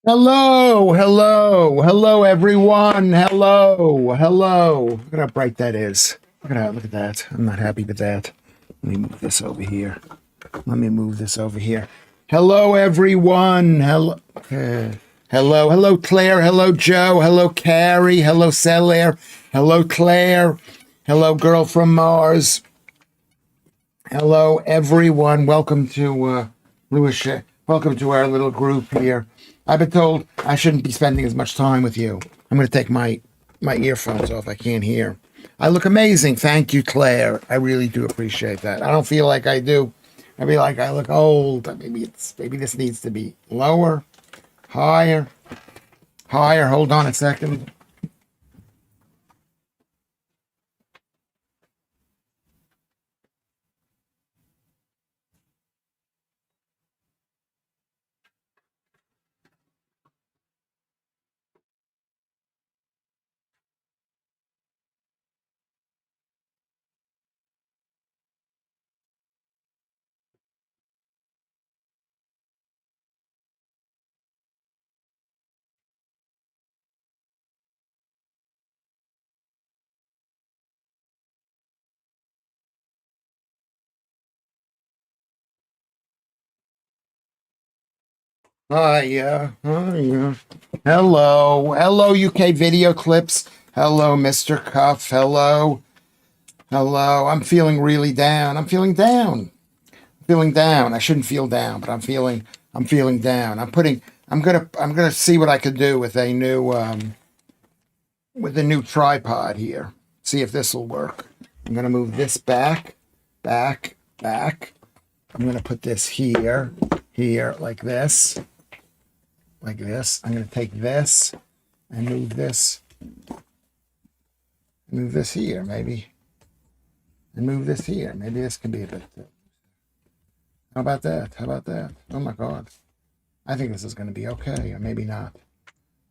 Hello, everyone. Hello. Look at how bright that is. Look at that. I'm not happy with that. Let me move this over here. Hello, everyone. Hello, Claire. Hello, Joe. Hello, Carrie. Hello, Celia. Hello, Claire. Hello, girl from Mars. Hello, everyone. Welcome to Lewis. Welcome to our little group here. I've been told I shouldn't be spending as much time with you. I'm going to take my earphones off. I can't hear. I look amazing. Thank you, Claire. I really do appreciate that. I don't feel like I do. I feel like I look old. Maybe this needs to be lower, higher. Hold on a second. Hiya. Hello, UK video clips. Hello, Mr. Cuff. Hello. I'm feeling really down. I'm feeling down. I shouldn't feel down, but I'm feeling down. I'm gonna see what I could do with a new tripod here. See if this will work. I'm gonna move this back. I'm gonna put this here, like this. I'm gonna take this and move this here, maybe. And move this here. Maybe this can be a bit. How about that? Oh my God. I think this is going to be okay, or maybe not.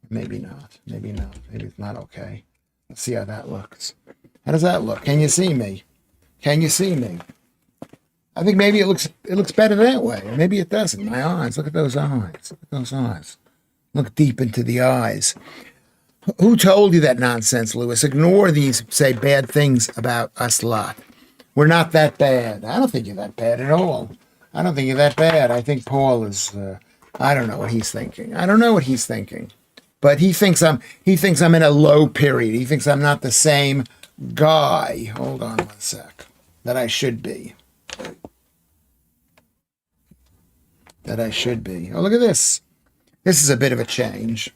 Maybe it's not okay. Let's see how that looks. How does that look? Can you see me? I think maybe it looks better that way. Or maybe it doesn't. My eyes. Look at those eyes. Look deep into the eyes. Who told you that nonsense, Lewis? Ignore these say bad things about us lot. We're not that bad. I don't think you're that bad at all. I don't think you're that bad. I think Paul is. I don't know what he's thinking. But he thinks I'm in a low period. He thinks I'm not the same guy. Hold on one sec. That I should be. Oh, look at this. This is a bit of a change.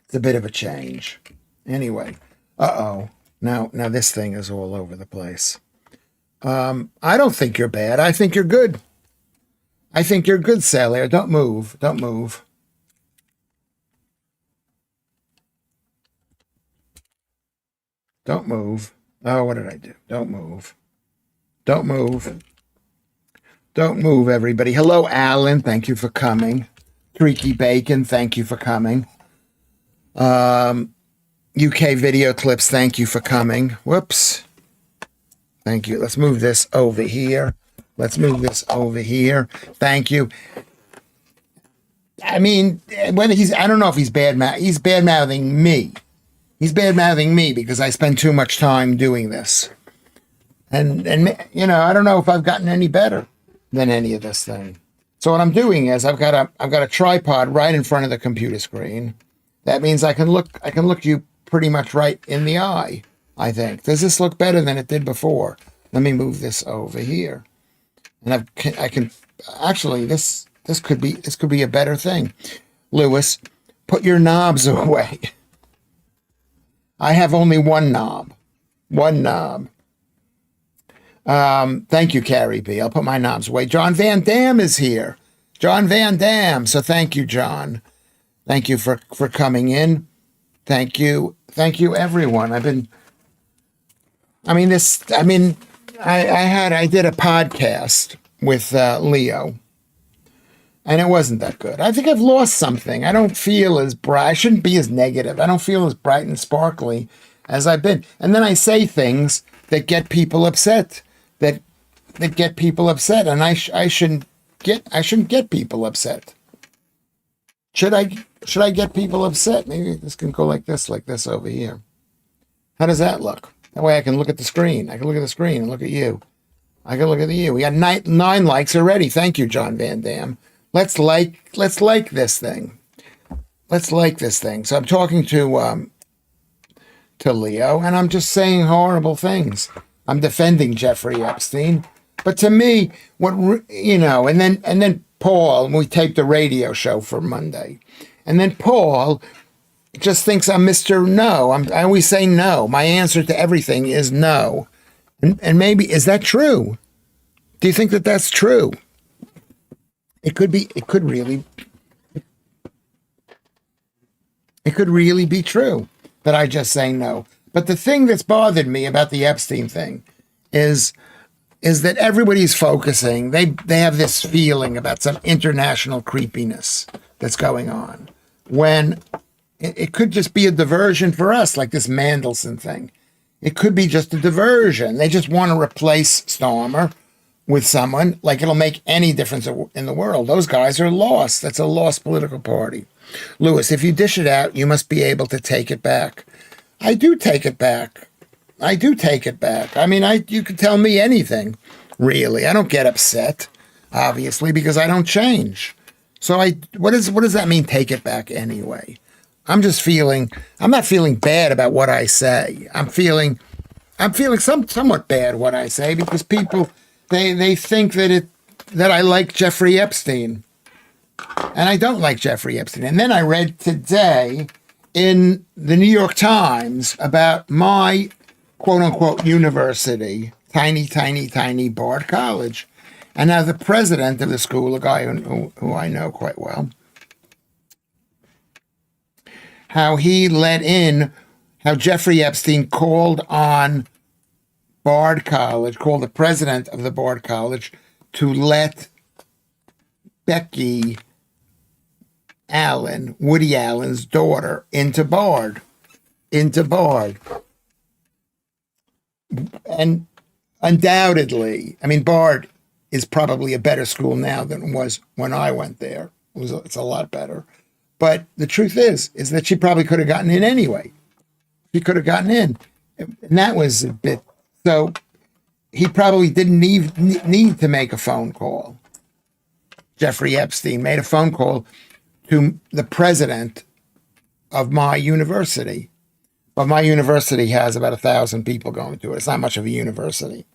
It's a bit of a change. Anyway. Uh-oh. Now this thing is all over the place. I don't think you're bad. I think you're good. Celia. Don't move. Don't move. Oh, what did I do? Don't move. Don't move, everybody. Hello, Alan. Thank you for coming. Streaky Bacon, thank you for coming. UK video clips, thank you for coming. Whoops. Thank you. Let's move this over here. Thank you. I mean, I don't know if he's he's bad mouthing me. He's bad mouthing me because I spend too much time doing this. And I don't know if I've gotten any better than any of this thing. So what I'm doing is I've got a tripod right in front of the computer screen. That means I can look you pretty much right in the eye, I think. Does this look better than it did before? Let me move this over here. And I can actually this could be a better thing. Lewis, put your knobs away. I have only one knob. Thank you, Carrie B. I'll put my knobs away. John Van Dam is here. So thank you, John. Thank you for coming in. Thank you, everyone. I did a podcast with Leo, and it wasn't that good. I think I've lost something. I don't feel as bright. I shouldn't be as negative. I don't feel as bright and sparkly as I've been. And then I say things that get people upset. That get people upset, and I shouldn't get people upset. Should I get people upset? Maybe this can go like this over here. How does that look? That way I can look at the screen. I can look at the screen and look at you. I can look at you. We got nine likes already. Thank you, John Van Dam. Let's like this thing. Let's like this thing. So I'm talking to Leo, and I'm just saying horrible things. I'm defending Jeffrey Epstein, but to me, and then Paul. We taped a radio show for Monday, and then Paul just thinks I'm Mr. No. I always say no. My answer to everything is no, and maybe is that true? Do you think that that's true? It could be. It could really be true that I just say no. But the thing that's bothered me about the Epstein thing is that everybody's focusing. They have this feeling about some international creepiness that's going on, when it could just be a diversion for us, like this Mandelson thing. It could be just a diversion. They just want to replace Stormer with someone, like it'll make any difference in the world. Those guys are lost. That's a lost political party. Lewis, if you dish it out, you must be able to take it back. I do take it back. I mean, you can tell me anything, really. I don't get upset, obviously, because I don't change. So what does that mean, take it back anyway? I'm not feeling bad about what I say. I'm feeling somewhat bad what I say, because people, they think that I like Jeffrey Epstein. And I don't like Jeffrey Epstein. And then I read today in the New York Times about my quote-unquote university, tiny Bard College. And now the president of the school, a guy who I know quite well, how Jeffrey Epstein called on Bard College, called the president of the Bard College to let Becky Allen, Woody Allen's daughter, into Bard. And undoubtedly, I mean, Bard is probably a better school now than it was when I went there. It's a lot better. But the truth is that she probably could have gotten in anyway. She could have gotten in. And that was a bit, so he probably didn't need to make a phone call. Jeffrey Epstein made a phone call to the president of my university. But my university has about 1,000 people going to it. It's not much of a university.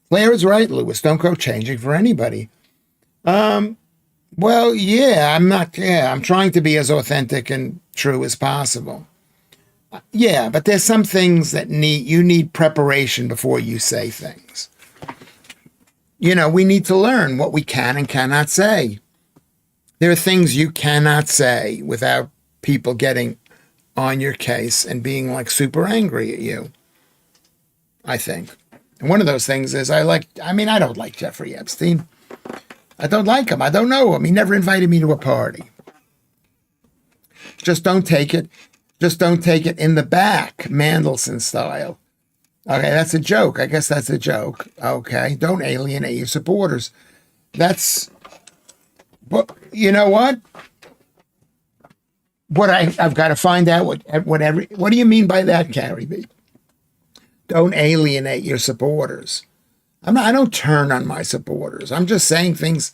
Claire is right, Lewis. Don't go changing for anybody. Well, yeah, I'm trying to be as authentic and true as possible. Yeah, but there's some things that you need preparation before you say things. We need to learn what we can and cannot say. There are things you cannot say without people getting on your case and being like super angry at you, I think. And one of those things is I don't like Jeffrey Epstein. I don't like him. I don't know him. He never invited me to a party. Just don't take it. Just don't take it in the back, Mandelson style. Okay, that's a joke. I guess that's a joke. Okay, don't alienate your supporters. But you know what? I've got to find out what do you mean by that, Carrie B? Don't alienate your supporters. I don't turn on my supporters. I'm just saying things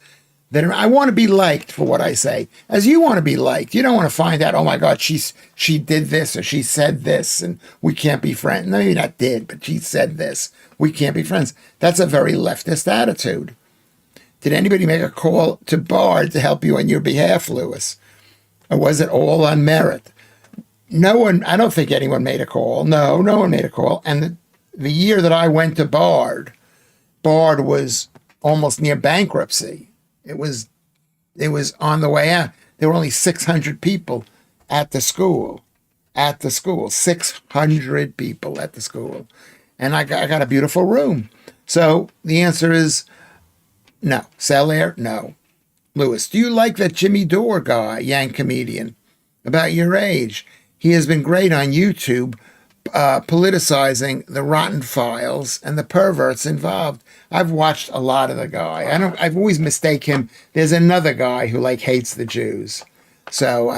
that I want to be liked for what I say, as you want to be liked. You don't want to find out, oh my God, she did this or she said this and we can't be friends. No, maybe not did, but she said this. We can't be friends. That's a very leftist attitude. Did anybody make a call to Bard to help you on your behalf, Lewis? Or was it all on merit? No one, I don't think anyone made a call. No one made a call. And the year that I went to Bard was almost near bankruptcy. It was on the way out. There were only 600 people at the school. 600 people at the school. And I got a beautiful room. So the answer is no. Sell air? No. Lewis, do you like that Jimmy Dore guy, Yank comedian, about your age? He has been great on YouTube, politicizing the rotten files and the perverts involved. I've watched a lot of the guy. I've always mistake him. There's another guy who hates the Jews. So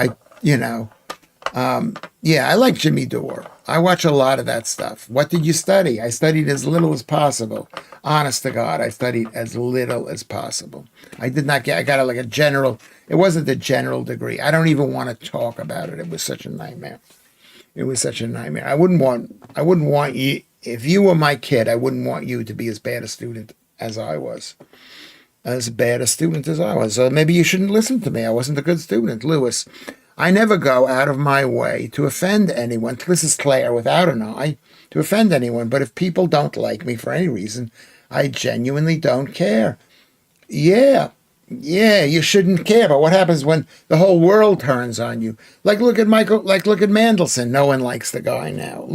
yeah, I like Jimmy Dore. I watch a lot of that stuff. What did you study? I studied as little as possible. Honest to God, I studied as little as possible. I did not get, I got like a general, it wasn't a general degree. I don't even want to talk about it. It was such a nightmare. It was such a nightmare. I wouldn't want you, if you were my kid, I wouldn't want you to be as bad a student as I was. As bad a student as I was. So maybe you shouldn't listen to me. I wasn't a good student. Lewis, I never go out of my way to offend anyone. This is Claire without an I, to offend anyone. But if people don't like me for any reason, I genuinely don't care. Yeah, you shouldn't care. But what happens when the whole world turns on you? Like, look at Mandelson. No one likes the guy now.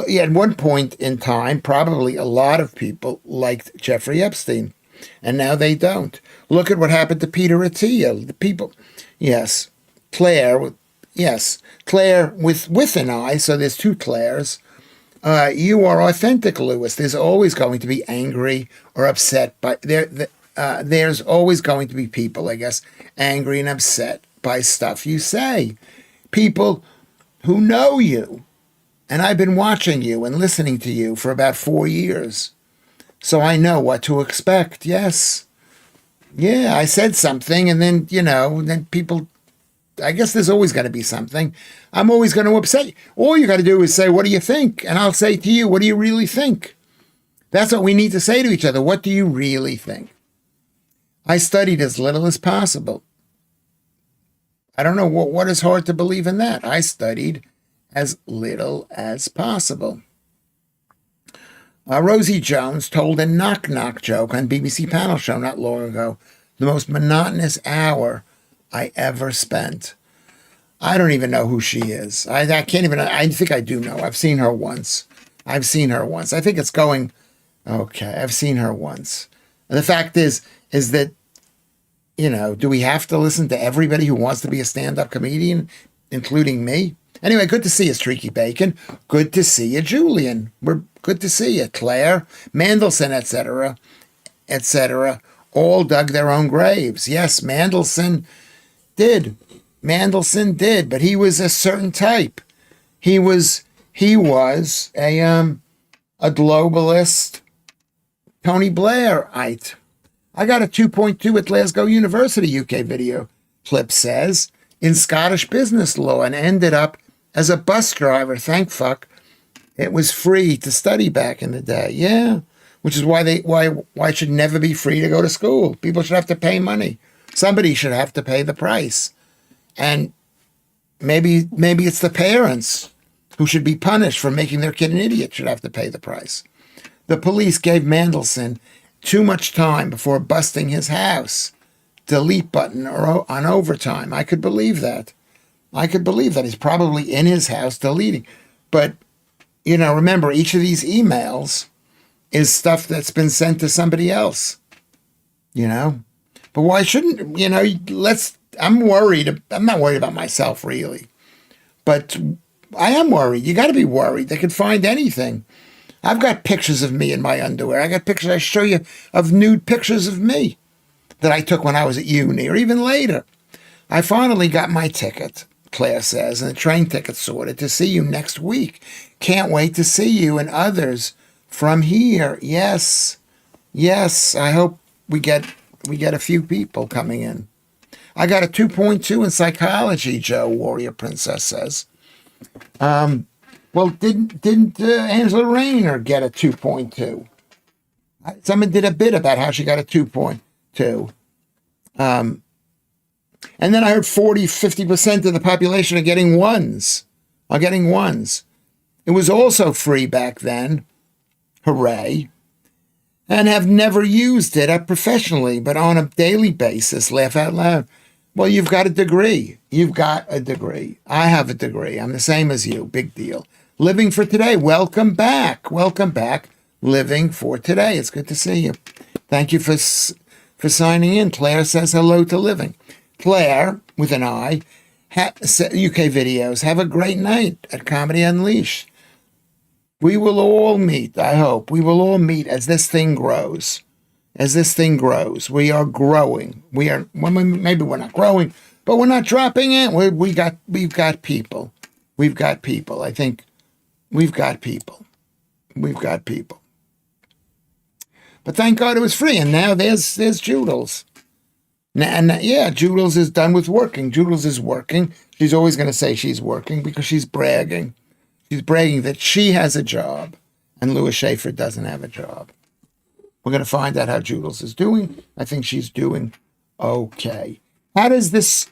At one point in time, probably a lot of people liked Jeffrey Epstein, and now they don't. Look at what happened to Peter Attia. The people, yes. Claire with an I, so there's two Claires. You are authentic, Lewis. There's always going to be angry or upset by there's always going to be people, I guess, angry and upset by stuff you say. People who know you, and I've been watching you and listening to you for about 4 years, so I know what to expect. Yes, yeah, I said something, and then then people. I guess there's always going to be something. I'm always going to upset you. All you got to do is say, what do you think? And I'll say to you, what do you really think? That's what we need to say to each other. What do you really think? I studied as little as possible. I don't know what is hard to believe in that. I studied as little as possible. Rosie Jones told a knock-knock joke on BBC panel show not long ago. The most monotonous hour I ever spent. I don't even know who she is. I can't even, I think I do know. I've seen her once. I think it's going, okay, I've seen her once. And the fact is that, do we have to listen to everybody who wants to be a stand-up comedian, including me? Anyway, good to see you, Streaky Bacon. Good to see you, Julian. We're good to see you, Claire, Mandelson, etc., all dug their own graves. Yes, Mandelson did, but he was a certain type. He was a globalist, Tony Blairite. I got a 2.2 at Glasgow University, UK video clip says, in Scottish business law, and ended up as a bus driver. Thank fuck. It was free to study back in the day. Yeah, which is why it should never be free to go to school. People should have to pay money. Somebody should have to pay the price. And maybe it's the parents who should be punished for making their kid an idiot should have to pay the price. The police gave Mandelson too much time before busting his house. Delete button on overtime. I could believe that. He's probably in his house deleting. But, remember, each of these emails is stuff that's been sent to somebody else. But why shouldn't, I'm worried. I'm not worried about myself, really. But I am worried. You got to be worried. They could find anything. I've got pictures of me in my underwear. I got pictures, I show you, of nude pictures of me that I took when I was at uni or even later. I finally got my ticket, Claire says, and the train ticket sorted to see you next week. Can't wait to see you and others from here. Yes, I hope we get a few people coming in. I got a 2.2 in psychology, Joe, Warrior Princess says. Well, didn't Angela Rayner get a 2.2? Someone did a bit about how she got a 2.2. And then I heard 50% of the population are getting ones. It was also free back then. Hooray. And have never used it professionally, but on a daily basis, laugh out loud. Well, you've got a degree. I have a degree. I'm the same as you. Big deal. Living for today. Welcome back. Living for today. It's good to see you. Thank you for signing in. Claire says hello to Living. Claire, with an I, UK videos. Have a great night at Comedy Unleashed. We will all meet, I hope. We will all meet as this thing grows. as this thing grows. We are growing. Maybe we're not growing, but we're not dropping it. We've got people. We've got people. I think we've got people. We've got people. But thank God it was free. And now there's Joodles. And yeah, Joodles is done with working. Joodles is working. She's always going to say she's working because she's bragging. She's bragging that she has a job and Lewis Schaffer doesn't have a job. We're going to find out how Joodles is doing. I think she's doing okay. How does this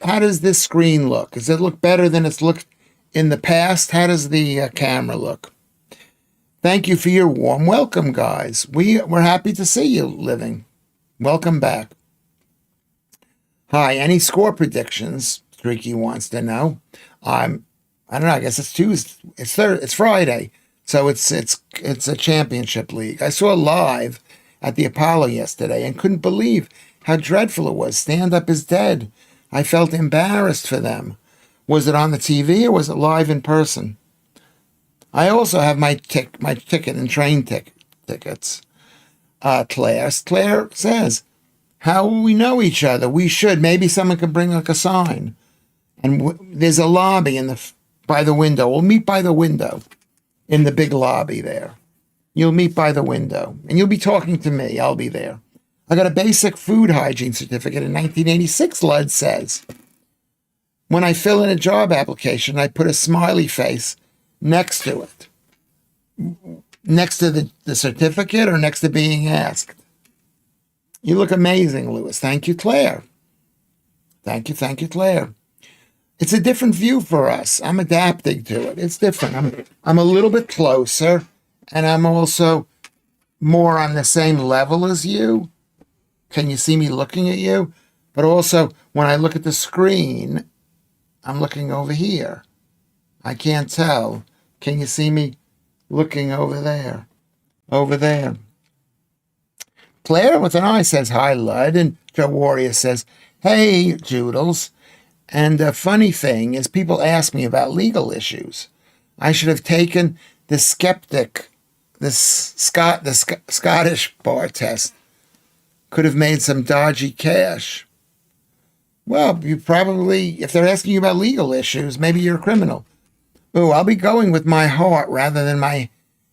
screen look? Does it look better than it's looked in the past? How does the camera look? Thank you for your warm welcome, guys. We're happy to see you living. Welcome back. Hi, any score predictions? Streaky wants to know. I don't know. I guess it's Tuesday. It's Friday, so it's a championship league. I saw live at the Apollo yesterday and couldn't believe how dreadful it was. Stand Up is dead. I felt embarrassed for them. Was it on the TV or was it live in person? I also have my ticket and train tickets. Claire says, how will we know each other? We should. Maybe someone could bring like a sign. And there's a lobby by the window. We'll meet by the window in the big lobby there. You'll meet by the window. And you'll be talking to me. I'll be there. I got a basic food hygiene certificate in 1986, Lud says. When I fill in a job application, I put a smiley face next to it. Next to the certificate or next to being asked? You look amazing, Lewis. Thank you, Claire. Thank you, Claire. It's a different view for us. I'm adapting to it. It's different. I'm a little bit closer, and I'm also more on the same level as you. Can you see me looking at you? But also, when I look at the screen, I'm looking over here. I can't tell. Can you see me looking over there? Over there. Claire with an eye says, hi, Lud. And Joe Warrior says, hey, Joodles. And the funny thing is people ask me about legal issues. I should have taken the Scottish bar test. Could have made some dodgy cash. Well, you probably, if they're asking you about legal issues, maybe you're a criminal. Oh, I'll be going with my heart rather than my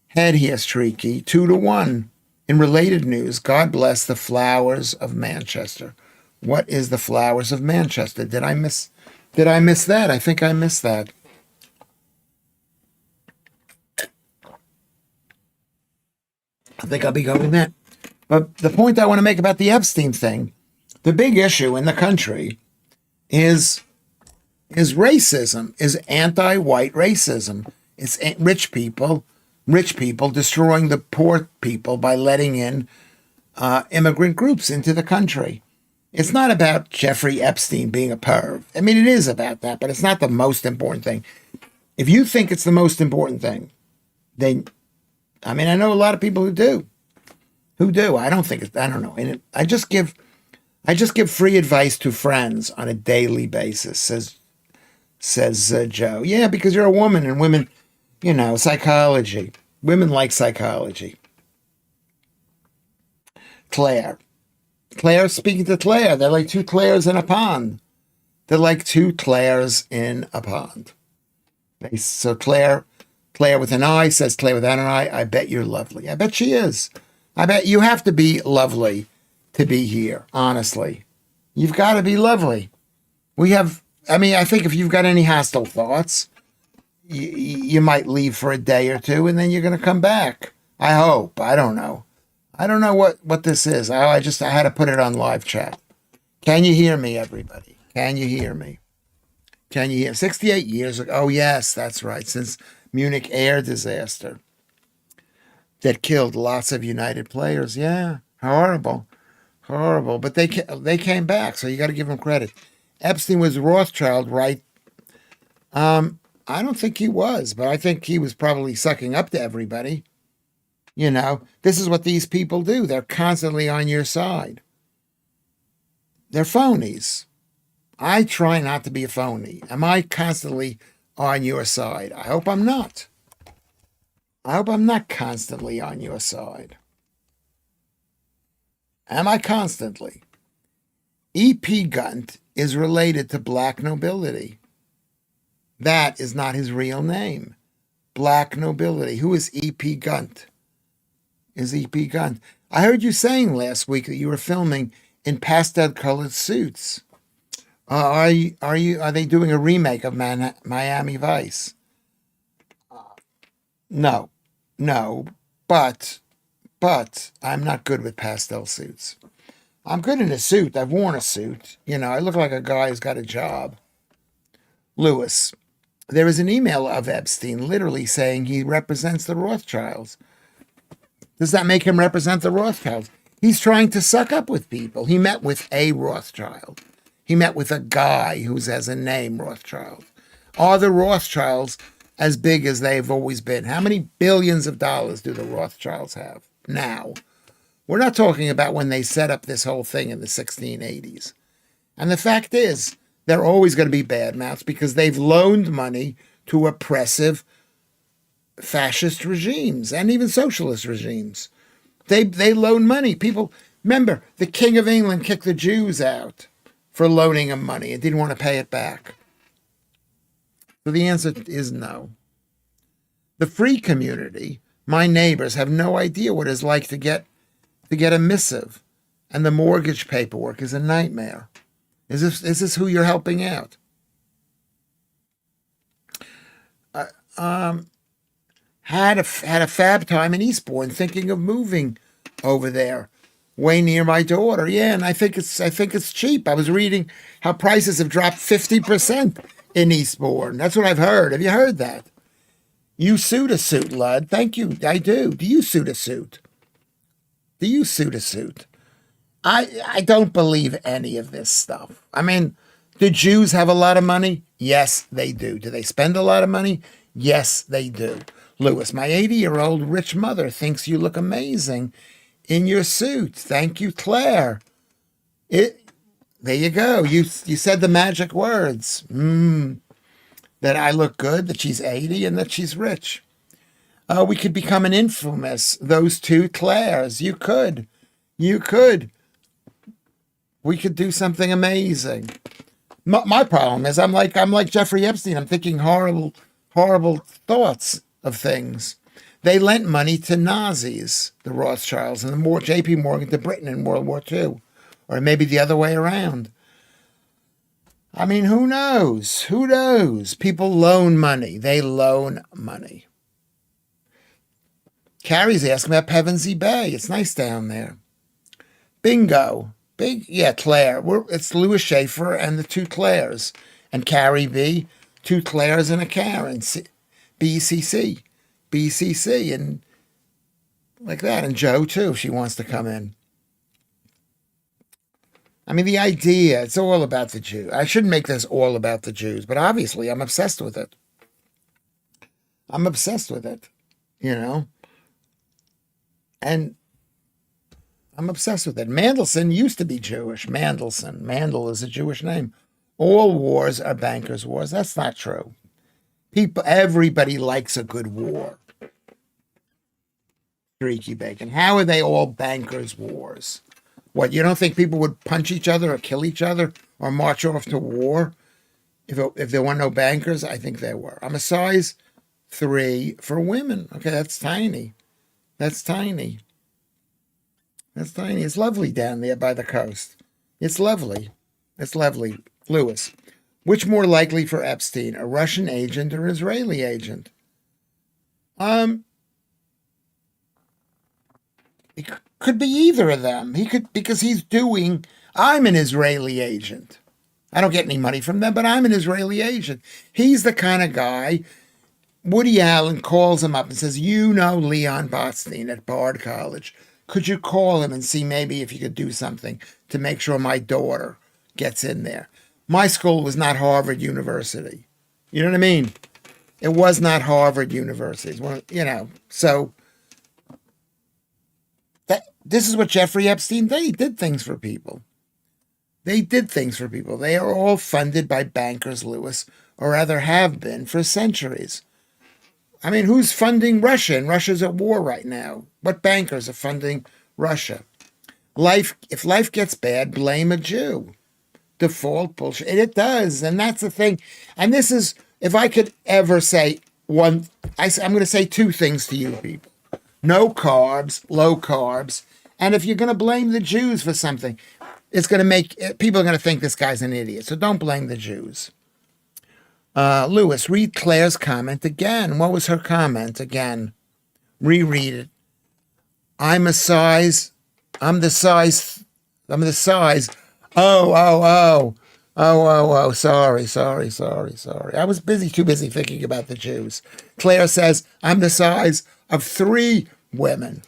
head here, Streaky. 2-1. In related news, God bless the flowers of Manchester. What is the flowers of Manchester? Did I miss that? I think I missed that. I think I'll be going that. But the point I want to make about the Epstein thing, the big issue in the country is racism, is anti-white racism. It's rich people destroying the poor people by letting in immigrant groups into the country. It's not about Jeffrey Epstein being a perv. I mean, it is about that, but it's not the most important thing. If you think it's the most important thing, then, I mean, I know a lot of people who do. I don't think I don't know. And I just give free advice to friends on a daily basis, says Joe. Yeah, because you're a woman and women, psychology. Women like psychology. Claire, speaking to Claire, they're like two Claires in a pond. They're like two Claires in a pond. So Claire with an I says Claire without an I bet you're lovely. I bet she is. I bet you have to be lovely to be here, honestly. You've got to be lovely. I think if you've got any hostile thoughts, you might leave for a day or two and then you're going to come back. I hope. I don't know. I don't know what this is. I had to put it on live chat. Can you hear me, everybody? Can you hear me? Can you hear? 68 years ago. Oh, yes, that's right. Since Munich air disaster that killed lots of United players. Yeah, horrible. But they came back, so you got to give them credit. Epstein was Rothschild, right? I don't think he was, but I think he was probably sucking up to everybody. This is what these people do. They're constantly on your side. They're phonies. I try not to be a phony. Am I constantly on your side? I hope I'm not. I hope I'm not constantly on your side. Am I constantly? E.P. Gunt is related to black nobility. That is not his real name. Black nobility. Who is E.P. Gunt? Is E.P. Gunt? I heard you saying last week that you were filming in pastel-colored suits. Are they doing a remake of Miami Vice? No, no, but I'm not good with pastel suits. I'm good in a suit. I've worn a suit. I look like a guy who's got a job. Lewis, there is an email of Epstein literally saying he represents the Rothschilds. Does that make him represent the Rothschilds? He's trying to suck up with people. He met with a Rothschild. He met with a guy who has a name, Rothschild. Are the Rothschilds as big as they've always been? How many billions of dollars do the Rothschilds have now? We're not talking about when they set up this whole thing in the 1680s. And the fact is, they're always going to be bad mouths because they've loaned money to oppressive fascist regimes and even socialist regimes. They loan money. People, remember, the King of England kicked the Jews out for loaning him money and didn't want to pay it back. So the answer is no. The free community, my neighbors, have no idea what it's like to get a missive, and the mortgage paperwork is a nightmare. Is this who you're helping out? Had a fab time in Eastbourne, thinking of moving over there, way near my daughter. Yeah, and I think it's cheap. I was reading how prices have dropped 50% in Eastbourne. That's what I've heard. Have you heard that? You suit a suit, Lud. Thank you. I do. Do you suit a suit? Do you suit a suit? I don't believe any of this stuff. I mean, do Jews have a lot of money? Yes, they do. Do they spend a lot of money? Yes, they do. Lewis, my 80-year-old rich mother thinks you look amazing in your suit. Thank you, Claire. There you go. You said the magic words. That I look good, that she's 80, and that she's rich. We could become an infamous, those two Claires. You could. We could do something amazing. My problem is I'm like Jeffrey Epstein. I'm thinking horrible thoughts of things. They lent money to Nazis, the Rothschilds, and the J.P. Morgan to Britain in World War II. Or maybe the other way around. I mean, who knows? Who knows? People loan money. They loan money. Carrie's asking about Pevensey Bay. It's nice down there. Bingo. Claire. It's Lewis Schaffer and the two Claires. And Carrie B, two Claires and a Karen. BCC, and like that. And Joe, too, if she wants to come in. I mean, the idea, it's all about the Jew. I shouldn't make this all about the Jews, but obviously I'm obsessed with it. I'm obsessed with it, And I'm obsessed with it. Mandelson used to be Jewish. Mandelson. Mandel is a Jewish name. All wars are bankers' wars. That's not true. Everybody likes a good war. Streaky bacon. How are they all bankers' wars? What, you don't think people would punch each other or kill each other or march off to war if there were no bankers? I think there were. I'm a size 3 for women. Okay, that's tiny. That's tiny. It's lovely down there by the coast. It's lovely. Lewis, which more likely for Epstein, a Russian agent or Israeli agent? It could be either of them. Because I'm an Israeli agent. I don't get any money from them, but I'm an Israeli agent. He's the kind of guy, Woody Allen calls him up and says, Leon Botstein at Bard College. Could you call him and see maybe if you could do something to make sure my daughter gets in there? My school was not Harvard University. You know what I mean? It was not Harvard University. So this is what Jeffrey Epstein did. He did things for people. They are all funded by bankers, Lewis, or rather have been for centuries. I mean, who's funding Russia? And Russia's at war right now. What bankers are funding Russia? If life gets bad, blame a Jew. Default bullshit. And it does. And that's the thing. And this is, if I could ever say one, I'm going to say two things to you people. No carbs, low carbs. And if you're going to blame the Jews for something, it's going to make, people are going to think this guy's an idiot. So don't blame the Jews. Lewis, read Claire's comment again. What was her comment again? Reread it. I'm the size. Oh. Sorry. I was too busy thinking about the Jews. Claire says, I'm the size of 3 women.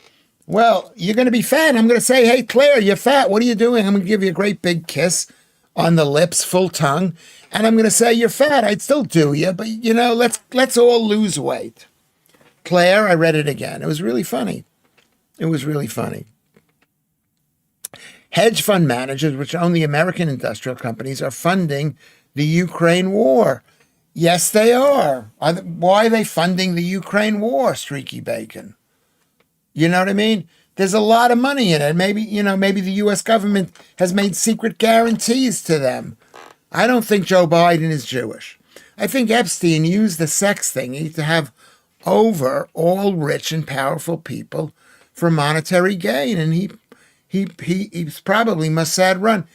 Well, you're going to be fat. I'm going to say, hey, Claire, you're fat. What are you doing? I'm going to give you a great big kiss on the lips, full tongue. And I'm going to say, you're fat. I'd still do you. But, let's all lose weight. Claire, I read it again. It was really funny. Hedge fund managers, which own the American industrial companies, are funding the Ukraine war. Yes, they are. Why are they funding the Ukraine war, Streaky Bacon? You know what I mean? There's a lot of money in it. Maybe the U.S. government has made secret guarantees to them. I don't think Joe Biden is Jewish. I think Epstein used the sex thingy to have over all rich and powerful people for monetary gain, and he's probably Mossad run.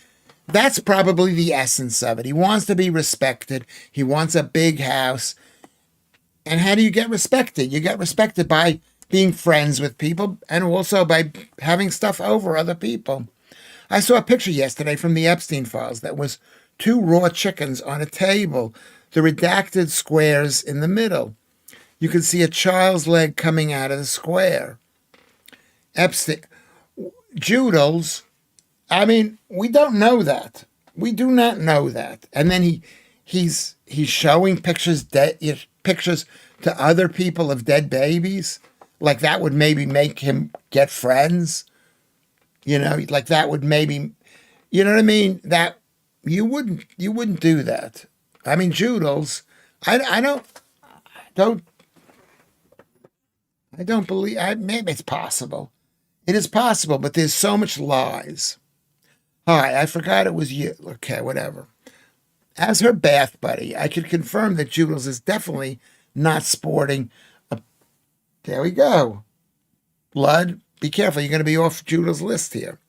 That's probably the essence of it. He wants to be respected. He wants a big house. And how do you get respected? You get respected by being friends with people and also by having stuff over other people. I saw a picture yesterday from the Epstein files that was 2 raw chickens on a table, the redacted squares in the middle. You could see a child's leg coming out of the square. Epstein, Joodles, we don't know that. We do not know that. And then he's showing pictures to other people of dead babies. Like that would maybe make him get friends. Like that would maybe, you know what I mean? That you wouldn't do that. Joodles, I don't believe, maybe it's possible. It is possible, but there's so much lies. Hi, I forgot it was you. Okay, whatever. As her bath buddy, I could confirm that Joodles is definitely not sporting a... There we go. Blood, be careful. You're going to be off Joodles' list here.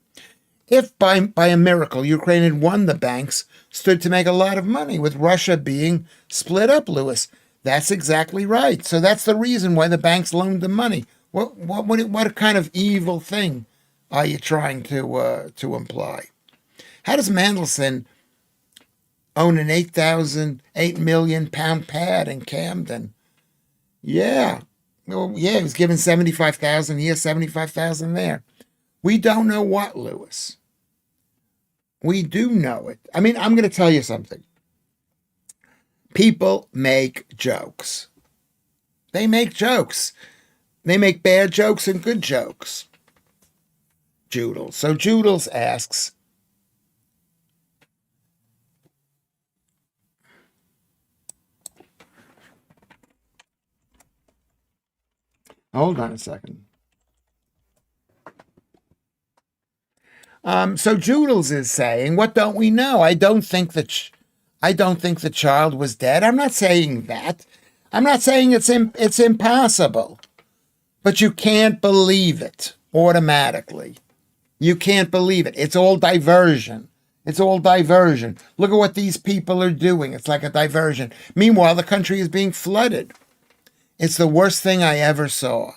If by a miracle Ukraine had won, the banks stood to make a lot of money with Russia being split up, Lewis. That's exactly right. So that's the reason why the banks loaned them money. What kind of evil thing are you trying to imply? How does Mandelson own an 8 million pound pad in Camden? Yeah. Well, yeah, he was given 75,000 here, 75,000 there. We don't know what, Lewis. We do know it. I'm going to tell you something. People make jokes. They make jokes. They make bad jokes and good jokes. Joodles. So Joodles asks, hold on a second. So Joodles is saying, what don't we know? I don't think the child was dead. I'm not saying that. I'm not saying it's impossible. But you can't believe it automatically. You can't believe it. It's all diversion. Look at what these people are doing. It's like a diversion. Meanwhile, the country is being flooded. It's the worst thing I ever saw.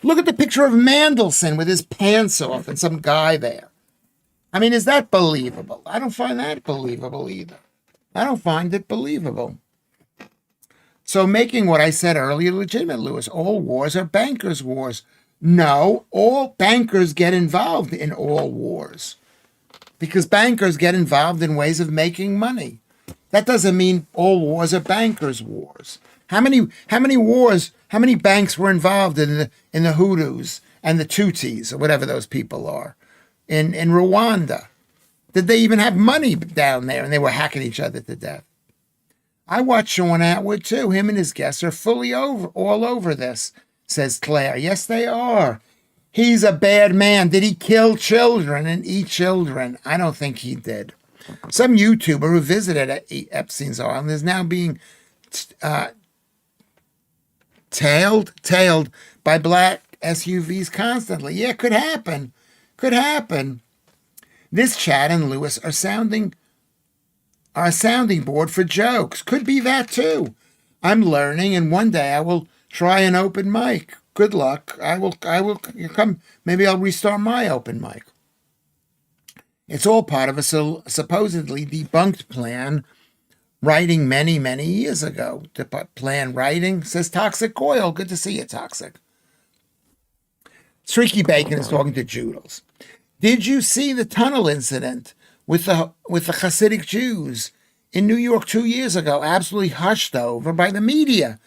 Look at the picture of Mandelson with his pants off and some guy there. Is that believable? I don't find that believable either. I don't find it believable. So making what I said earlier legitimate, Lewis, all wars are bankers' wars. No, all bankers get involved in all wars because bankers get involved in ways of making money. That doesn't mean all wars are bankers' wars. How many wars, how many banks were involved in the Hoodoos and the Tutsis or whatever those people are in Rwanda? Did they even have money down there and they were hacking each other to death? I watch Sean Atwood too. Him and his guests are fully all over this, says Claire. Yes, they are. He's a bad man. Did he kill children and eat children? I don't think he did. Some YouTuber who visited Epstein's Island is now being uh, tailed by black SUVs constantly. Yeah, could happen. Could happen. This Chad and Lewis are a sounding board for jokes. Could be that too. I'm learning, and one day I will try an open mic. Good luck. I will come. Maybe I'll restart my open mic. It's all part of a supposedly debunked plan writing many, many years ago. The plan writing says Toxic Coil. Good to see you, Toxic. Streaky Bacon is talking to Joodles. Did you see the tunnel incident with the Hasidic Jews in New York 2 years ago? Absolutely hushed over by the media.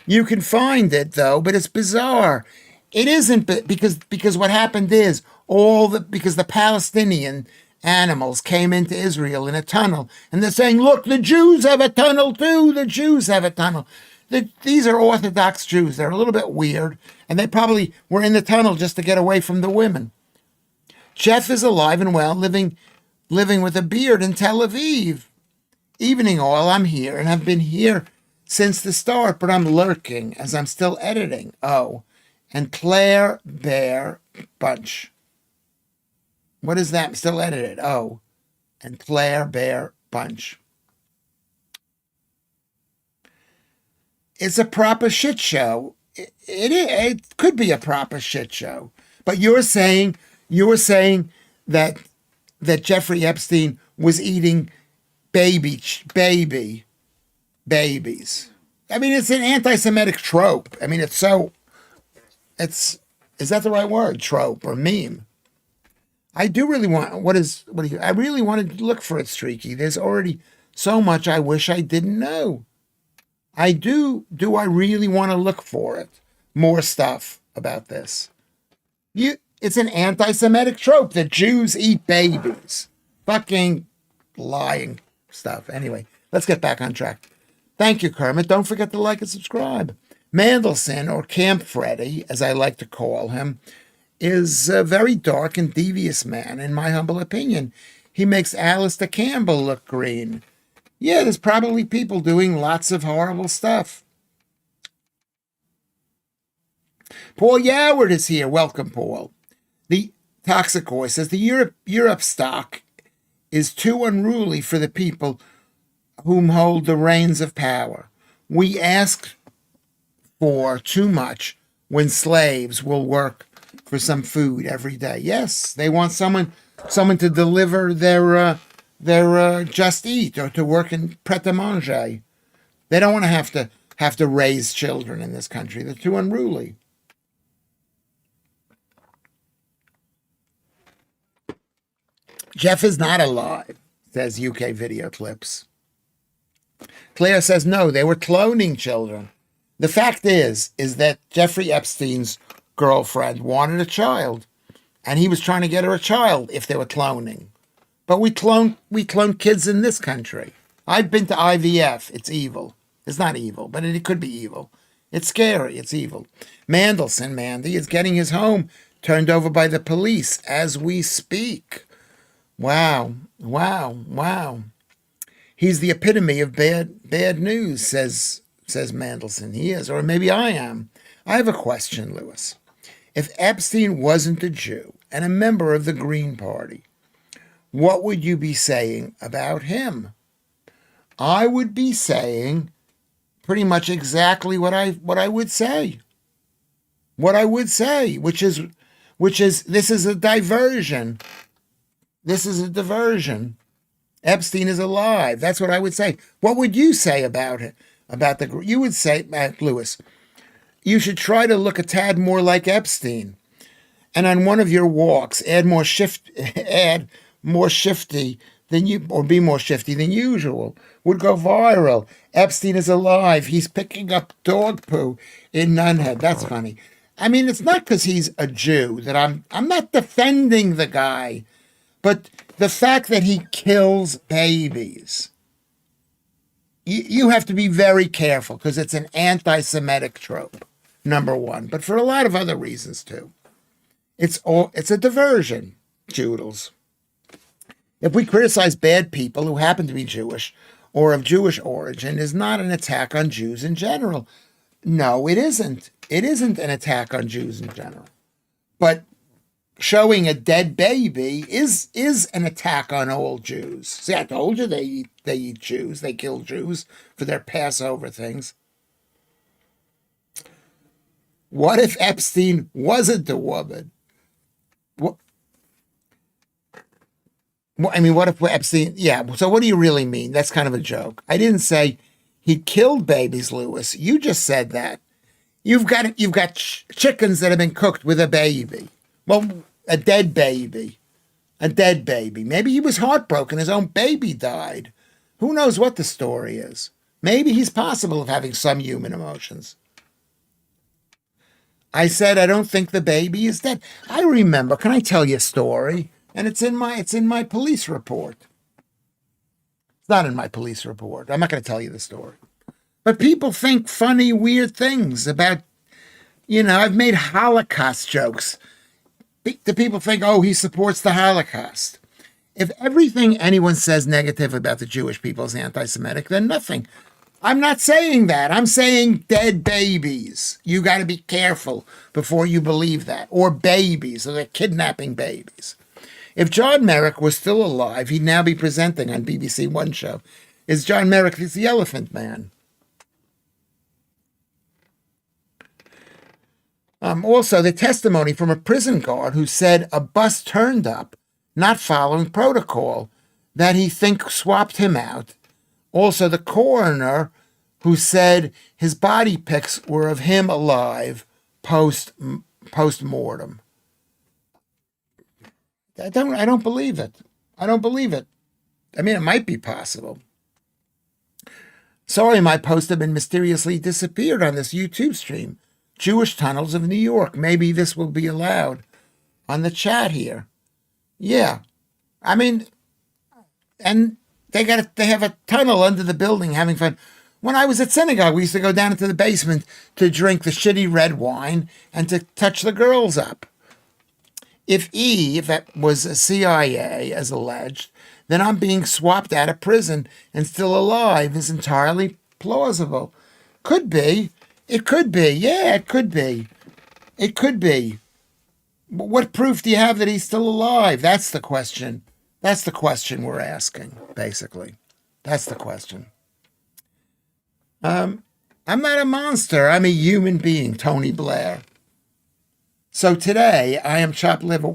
You can find it though, but it's bizarre. It isn't because what happened is because the Palestinian animals came into Israel in a tunnel, and they're saying, look, the Jews have a tunnel too. The Jews have a tunnel. These are Orthodox Jews. They're a little bit weird, and they probably were in the tunnel just to get away from the women. Jeff is alive and well, living with a beard in Tel Aviv. Evening all, I'm here, and have been here since the start, but I'm lurking as I'm still editing. Oh, and Claire Bear Bunch. What is that? I'm still edited. Oh, and Claire Bear Bunch. It's a proper shit show. It could be a proper shit show. But you were saying that Jeffrey Epstein was eating babies. I mean, it's an anti-Semitic trope. I mean, is that the right word? Trope or meme? I do really want, I really wanted to look for it, Streaky. There's already so much I wish I didn't know. I I really want to look for it? More stuff about this. It's an anti-Semitic trope that Jews eat babies. Fucking lying stuff. Anyway, let's get back on track. Thank you, Kermit. Don't forget to like and subscribe. Mandelson, or Camp Freddy, as I like to call him, is a very dark and devious man, in my humble opinion. He makes Alistair Campbell look green. Yeah, there's probably people doing lots of horrible stuff. Paul Yoward is here. Welcome, Paul. The Toxicoy says the Europe stock is too unruly for the people whom hold the reins of power. We ask for too much when slaves will work for some food every day. Yes, they want someone to deliver their Just Eat or to work in pret-a-manger. They don't want to have to raise children in this country. They're too unruly. Jeff is not alive, says UK Video Clips. Claire says no, they were cloning children. The fact is that Jeffrey Epstein's girlfriend wanted a child, and he was trying to get her a child if they were cloning. But we clone kids in this country. I've been to IVF. It's evil. It's not evil, but it could be evil. It's scary. It's evil. Mandelson, Mandy, is getting his home turned over by the police as we speak. Wow. He's the epitome of bad news, says Mandelson. He is, or maybe I am. I have a question, Lewis. If Epstein wasn't a Jew and a member of the Green Party, what would you be saying about him? I would be saying pretty much exactly what I would say. What I would say, which is this is a diversion. This is a diversion. Epstein is alive. That's what I would say. What would you say about it? You would say, Lewis, you should try to look a tad more like Epstein. And on one of your walks, add more shifty than you, or be more shifty than usual. Would go viral. Epstein is alive. He's picking up dog poo in Nunhead. That's funny. I mean, it's not because he's a Jew that I'm not defending the guy, but the fact that he kills babies. You have to be very careful because it's an anti-Semitic trope, number one, but for a lot of other reasons too. It's a diversion, Joodles. If we criticize bad people who happen to be Jewish or of Jewish origin, is not an attack on Jews in general. No, it isn't. It isn't an attack on Jews in general. But showing a dead baby is an attack on all Jews. See, I told you they eat Jews. They kill Jews for their Passover things. What if Epstein wasn't a woman? What what if Epstein? Yeah. So what do you really mean? That's kind of a joke. I didn't say he killed babies, Lewis. You just said that. You've got chickens that have been cooked with a baby. Well, a dead baby. A dead baby. Maybe he was heartbroken. His own baby died. Who knows what the story is? Maybe he's possible of having some human emotions. I said I don't think the baby is dead. I remember. Can I tell you a story? And it's in my police report. It's not in my police report. I'm not going to tell you the story. But people think funny, weird things about, I've made Holocaust jokes. The people think, oh, he supports the Holocaust. If everything anyone says negative about the Jewish people is anti-Semitic, then nothing. I'm not saying that. I'm saying dead babies. You got to be careful before you believe that. Or babies, or they're kidnapping babies. If John Merrick was still alive, he'd now be presenting on BBC One show. Is John Merrick the Elephant Man? Also, the testimony from a prison guard who said a bus turned up, not following protocol, that he thinks swapped him out. Also, the coroner who said his body pics were of him alive post-mortem. I don't believe it. I don't believe it. I mean, it might be possible. Sorry, my post had been mysteriously disappeared on this YouTube stream. Jewish Tunnels of New York. Maybe this will be allowed on the chat here. Yeah. I mean, and they have a tunnel under the building having fun. When I was at synagogue, we used to go down into the basement to drink the shitty red wine and to touch the girls up. If that was a CIA, as alleged, then I'm being swapped out of prison and still alive is entirely plausible. Could be. It could be. Yeah, it could be. It could be. But what proof do you have that he's still alive? That's the question. That's the question we're asking, basically. That's the question. I'm not a monster. I'm a human being, Tony Blair. So today I am chopped liver.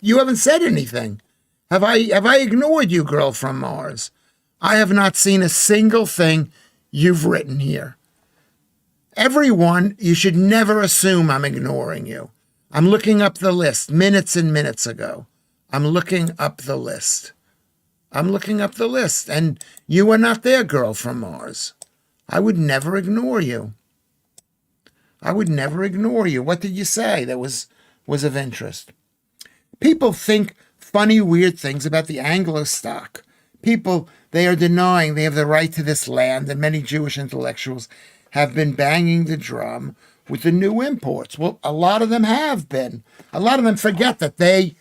You haven't said anything. Have I ignored you, girl from Mars? I have not seen a single thing you've written here. Everyone, you should never assume I'm ignoring you. I'm looking up the list minutes and minutes ago. I'm looking up the list. And you are not there, girl from Mars. I would never ignore you. What did you say that was of interest? People think funny, weird things about the Anglo stock. People, they are denying they have the right to this land, and many Jewish intellectuals have been banging the drum with the new imports. Well, a lot of them have been. A lot of them forget that they're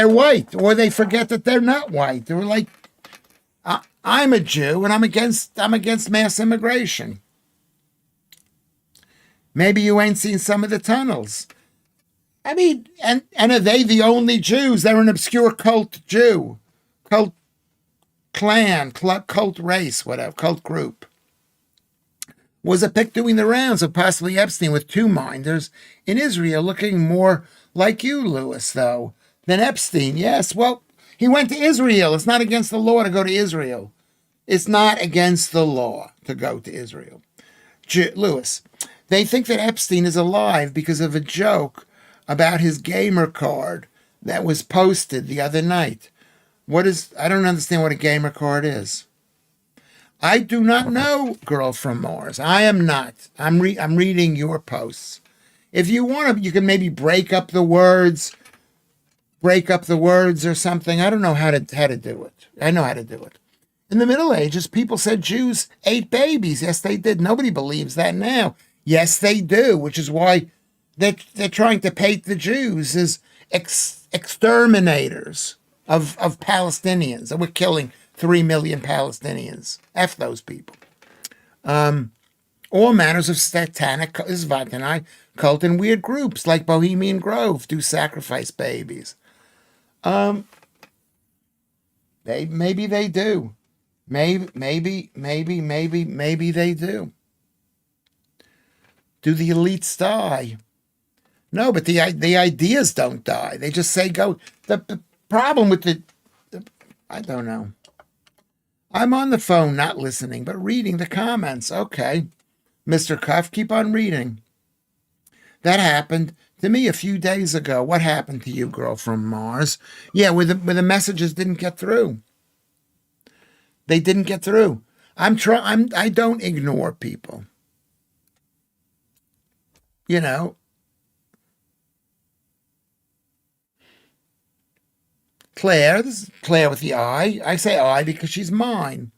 white, or they forget that they're not white. They're like, I'm a Jew and I'm against mass immigration. Maybe you ain't seen some of the tunnels. I mean, and are they the only Jews? They're an obscure cult Jew, cult clan, cult race, whatever, cult group. Was a pic doing the rounds of possibly Epstein with two minders in Israel, looking more like you, Lewis, though, than Epstein. Yes, well, he went to Israel. It's not against the law to go to Israel. It's not against the law to go to Israel. Lewis, they think that Epstein is alive because of a joke about his gamer card that was posted the other night. I don't understand what a gamer card is. I do not know, girl from Mars. I am not. I'm reading your posts. If you want to, you can maybe break up the words or something. I don't know how to do it. I know how to do it. In the Middle Ages, people said Jews ate babies. Yes, they did. Nobody believes that now. Yes, they do, which is why they're trying to paint the Jews as exterminators of Palestinians. And we're killing 3 million Palestinians. F those people. All manners of satanic Svatanai cult and weird groups like Bohemian Grove do sacrifice babies. Maybe they do. Maybe they do. Do the elites die? No, but the ideas don't die. They just say go. The problem with I don't know. I'm on the phone, not listening, but reading the comments. Okay, Mr. Cuff, keep on reading. That happened to me a few days ago. What happened to you, girl from Mars? Yeah, where the messages didn't get through. They didn't get through. I don't ignore people. You know. Claire, this is Claire with the I. I say I because she's mine.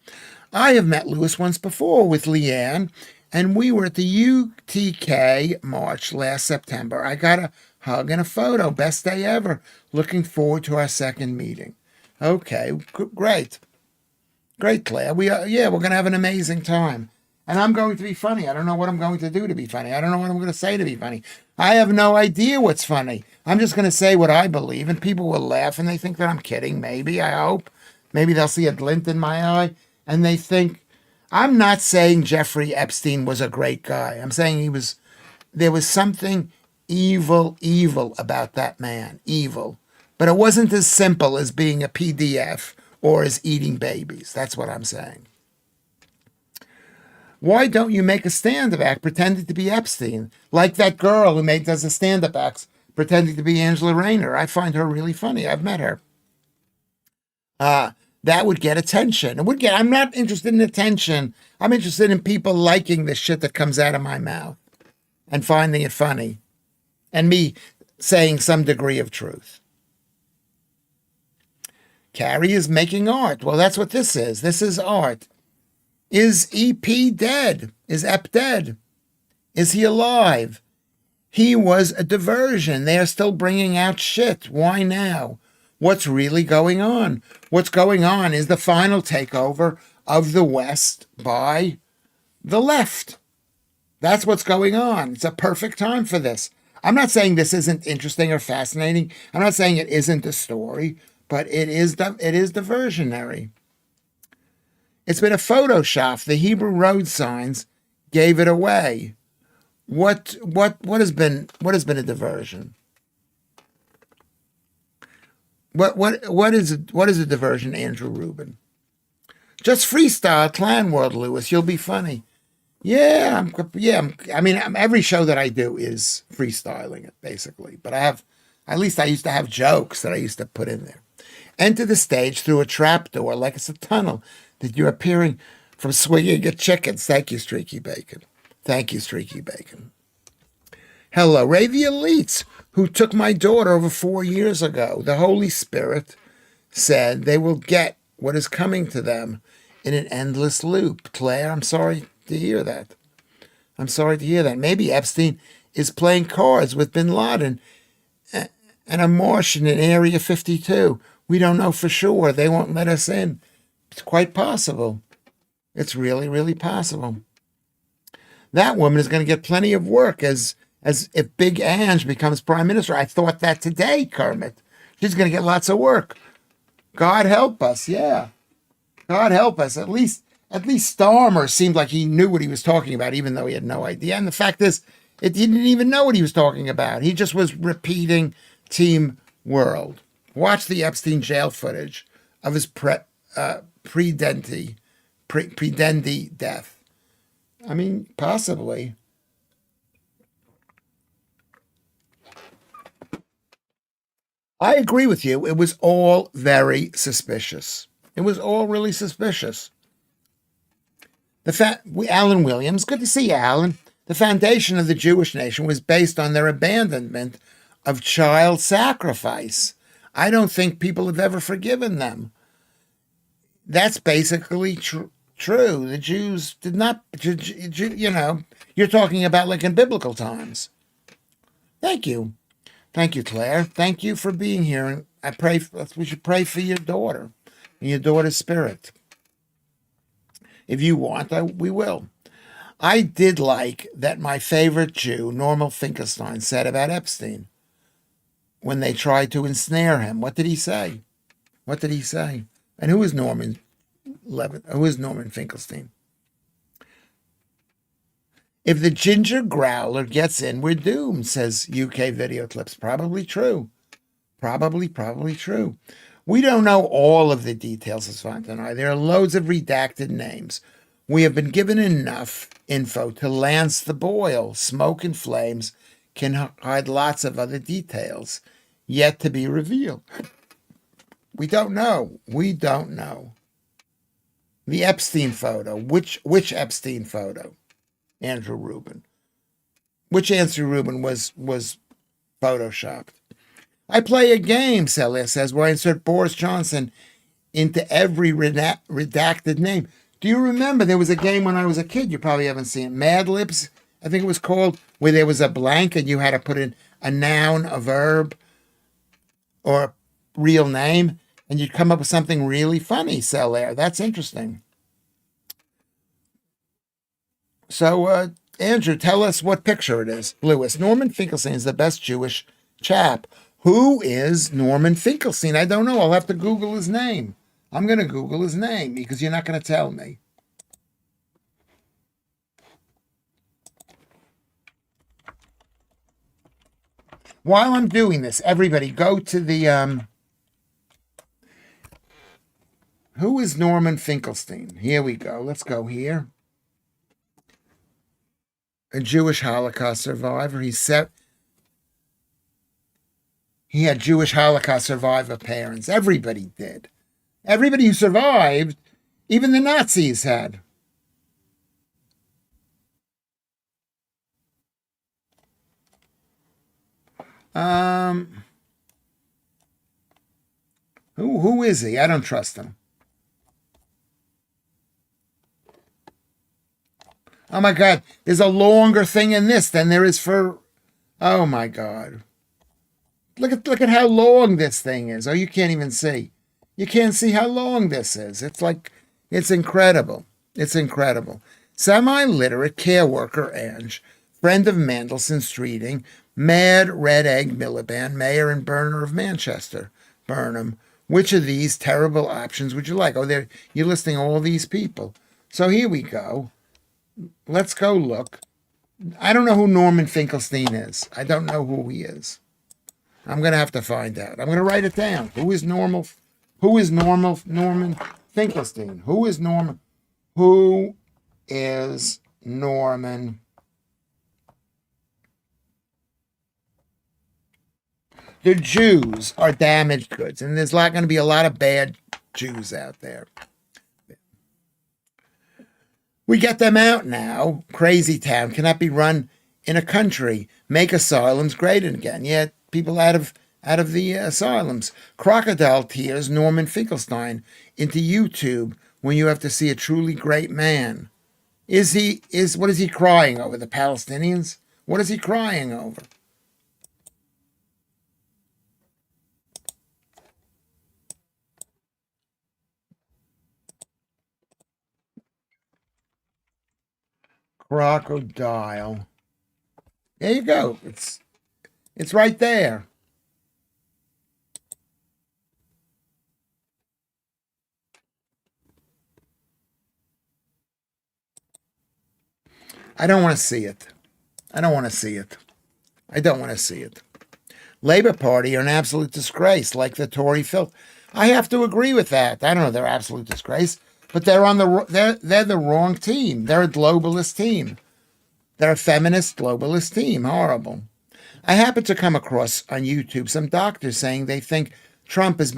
I have met Lewis once before with Leanne, and we were at the UTK March last September. I got a hug and a photo. Best day ever. Looking forward to our second meeting. Okay, great. Great, Claire. We're going to have an amazing time. And I'm going to be funny. I don't know what I'm going to do to be funny. I don't know what I'm going to say to be funny. I have no idea what's funny. I'm just going to say what I believe, and people will laugh, and they think that I'm kidding. Maybe, I hope. Maybe they'll see a glint in my eye, and they think... I'm not saying Jeffrey Epstein was a great guy. I'm saying there was something evil about that man. Evil. But it wasn't as simple as being a PDF or as eating babies. That's what I'm saying. Why don't you make a stand-up act pretending to be Epstein? Like that girl who does a stand-up acts pretending to be Angela Rayner. I find her really funny. I've met her. That would get attention. I'm not interested in attention. I'm interested in people liking the shit that comes out of my mouth and finding it funny. And me saying some degree of truth. Carrie is making art. Well, that's what this is. This is art. Is EP dead? Is Ep dead? Is he alive? He was a diversion. They are still bringing out shit. Why now? What's really going on? What's going on is the final takeover of the West by the left. That's what's going on. It's a perfect time for this. I'm not saying this isn't interesting or fascinating. I'm not saying it isn't a story, but it is diversionary. It's been a Photoshop. The Hebrew road signs gave it away. What has been a diversion? What is a diversion, Andrew Rubin? Just freestyle, Clan World, Lewis. You'll be funny. Yeah. I mean, every show that I do is freestyling it basically. But I used to have jokes that I used to put in there. Enter the stage through a trapdoor like it's a tunnel that you're appearing from swinging at chickens. Thank you, Streaky Bacon. Thank you, Streaky Bacon. Hello, Ray the Elites, who took my daughter over 4 years ago. The Holy Spirit said they will get what is coming to them in an endless loop. Claire, I'm sorry to hear that. Maybe Epstein is playing cards with bin Laden and a Martian in Area 52. We don't know for sure. They won't let us in. It's quite possible. It's really, really possible. That woman is going to get plenty of work as if Big Ange becomes prime minister. I thought that today, Kermit. She's going to get lots of work. God help us, yeah. God help us. At least Starmer seemed like he knew what he was talking about, even though he had no idea. And the fact is, he didn't even know what he was talking about. He just was repeating Team World. Watch the Epstein jail footage of his pre-dendy death. I mean, possibly. I agree with you. It was all very suspicious. It was all really suspicious. Alan Williams, good to see you, Alan. The foundation of the Jewish nation was based on their abandonment of child sacrifice. I don't think people have ever forgiven them. That's basically true. The Jews did not, you're talking about like in biblical times. Thank you. Thank you, Claire. Thank you for being here. And I pray we should pray for your daughter and your daughter's spirit. If you want, we will. I did like that my favorite Jew, Norman Finkelstein, said about Epstein when they tried to ensnare him. What did he say? What did he say? And who is Norman Levin? Who is Norman Finkelstein? If the ginger growler gets in, we're doomed, says UK Video Clips. Probably true. Probably true. We don't know all of the details of Svantanai. There are loads of redacted names. We have been given enough info to lance the boil. Smoke and flames can hide lots of other details yet to be revealed. We don't know. We don't know. The Epstein photo. Which Epstein photo? Andrew Rubin. Which Andrew Rubin was photoshopped? I play a game, Celia says, where I insert Boris Johnson into every redacted name. Do you remember there was a game when I was a kid? You probably haven't seen it. Mad Libs, I think it was called, where there was a blank and you had to put in a noun, a verb, or a real name, and you'd come up with something really funny, Celia. That's interesting. So, Andrew, tell us what picture it is. Lewis, Norman Finkelstein is the best Jewish chap. Who is Norman Finkelstein? I don't know. I'll have to Google his name. I'm going to Google his name because you're not going to tell me. While I'm doing this, everybody go to the, who is Norman Finkelstein? Here we go. Let's go here. A Jewish Holocaust survivor. He had Jewish Holocaust survivor parents. Everybody did. Everybody who survived, even the Nazis had. Who is he? I don't trust him. Oh my God, there's a longer thing in this than there is for. Oh my God. Look at how long this thing is. Oh, you can't even see. You can't see how long this is. It's incredible. It's incredible. Semi-literate care worker Ange, friend of Mandelson Streeting, mad red egg Miliband, mayor and burner of Manchester, Burnham. Which of these terrible options would you like? Oh, you're listing all these people. So here we go. Let's go look. I don't know who Norman Finkelstein is. I don't know who he is. I'm going to have to find out. I'm going to write it down. Who is Norman Finkelstein? Who is Norman? Who is Norman? The Jews are damaged goods, and there's going to be a lot of bad Jews out there. We get them out now. Crazy town cannot be run in a country. Make asylums great again. Yet people out of the asylums. Crocodile tears Norman Finkelstein into YouTube when you have to see a truly great man. What is he crying over? The Palestinians? What is he crying over? Crocodile. There you go. It's right there. I don't want to see it. I don't want to see it. I don't want to see it. Labour Party are an absolute disgrace, like the Tory filth. I have to agree with that. I don't know they're absolute disgrace, but they're the wrong team. They're a globalist team. They're a feminist globalist team. Horrible. I happened to come across on YouTube some doctors saying they think Trump has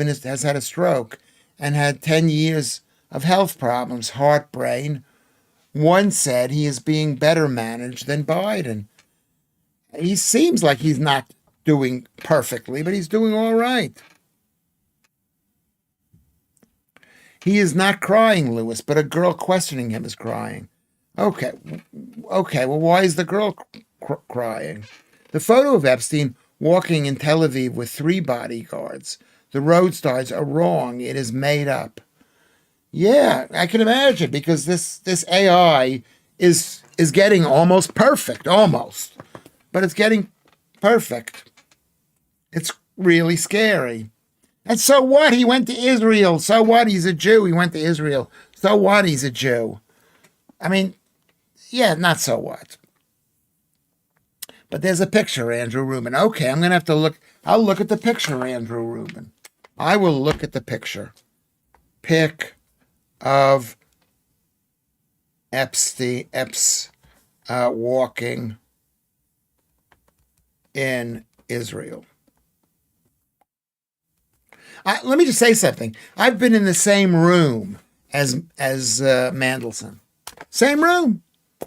had a stroke and had 10 years of health problems, heart, brain. One said he is being better managed than Biden. He seems like he's not doing perfectly, but he's doing all right. He is not crying, Lewis, but a girl questioning him is crying. Okay. Well, why is the girl crying? The photo of Epstein walking in Tel Aviv with 3 bodyguards. The road stars are wrong. It is made up. Yeah, I can imagine, because this AI is getting almost perfect, almost. But it's getting perfect. It's really scary. And so what? He went to Israel. So what? He's a Jew. He went to Israel. So what? He's a Jew. I mean, yeah, not so what. But there's a picture, Andrew Rubin. Okay, I'm going to have to look. I'll look at the picture, Andrew Rubin. I will look at the picture. Pic of Epstein walking in Israel. Let me just say something. I've been in the same room as Mandelson. Same room.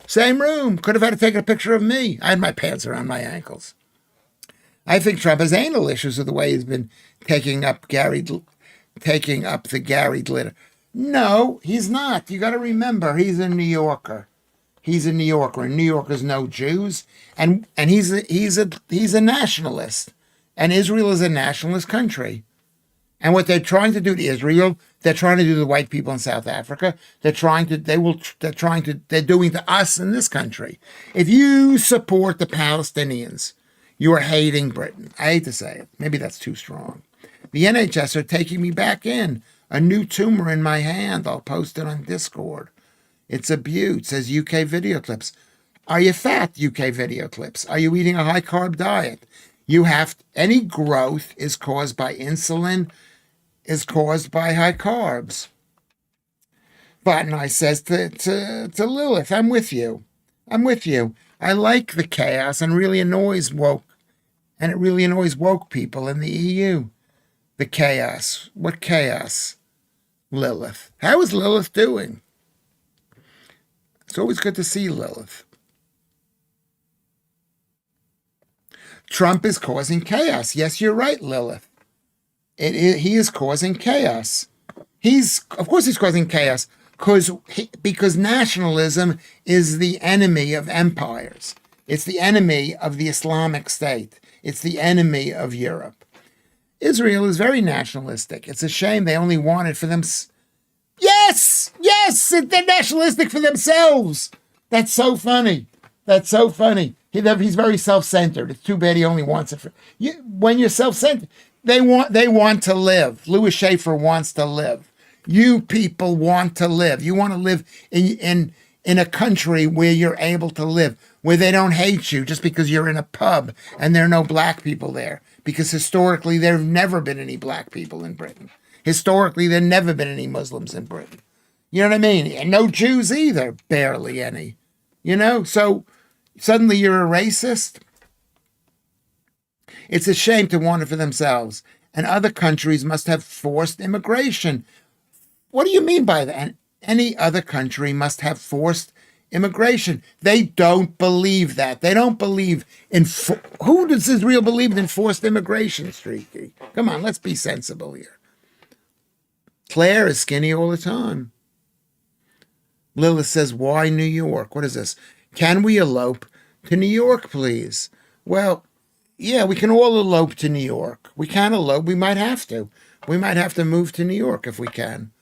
Same room. Could have had to take a picture of me. I had my pants around my ankles. I think Trump has anal issues with the way he's been taking up the Gary glitter. No, he's not. You got to remember, he's a New Yorker. He's a New Yorker, and New Yorkers know Jews, and he's a nationalist, and Israel is a nationalist country. And what they're trying to do to Israel, they're trying to do to the white people in South Africa. They're doing to us in this country. If you support the Palestinians, you are hating Britain. I hate to say it. Maybe that's too strong. The NHS are taking me back in. A new tumor in my hand. I'll post it on Discord. It's a beaut. It says UK video clips. Are you fat, UK video clips? Are you eating a high-carb diet? Any growth is caused by insulin, is caused by high carbs. Botanize says to Lilith, I'm with you. I'm with you. I like the chaos and it really annoys woke people in the EU. The chaos. What chaos? Lilith. How is Lilith doing? It's always good to see Lilith. Trump is causing chaos. Yes, you're right, Lilith. He is causing chaos. Of course he's causing chaos because nationalism is the enemy of empires. It's the enemy of the Islamic State. It's the enemy of Europe. Israel is very nationalistic. It's a shame they only want it for them. Yes, they're nationalistic for themselves. That's so funny. That's so funny. He's very self-centered. It's too bad he only wants it for you. When you're self-centered, they want to live. Lewis Schaffer wants to live. You people want to live. You want to live in a country where you're able to live, where they don't hate you just because you're in a pub and there are no black people there. Because historically, there have never been any black people in Britain. Historically, there have never been any Muslims in Britain. You know what I mean? And no Jews either, barely any. You know, so suddenly you're a racist. It's a shame to want it for themselves. And other countries must have forced immigration. What do you mean by that? Any other country must have forced immigration. They don't believe that. They don't believe in... Who does Israel believe in forced immigration, Streaky? Come on, let's be sensible here. Claire is skinny all the time. Lilith says, why New York? What is this? Can we elope to New York, please? Well, yeah, we can all elope to New York. We can elope. We might have to. We might have to move to New York if we can.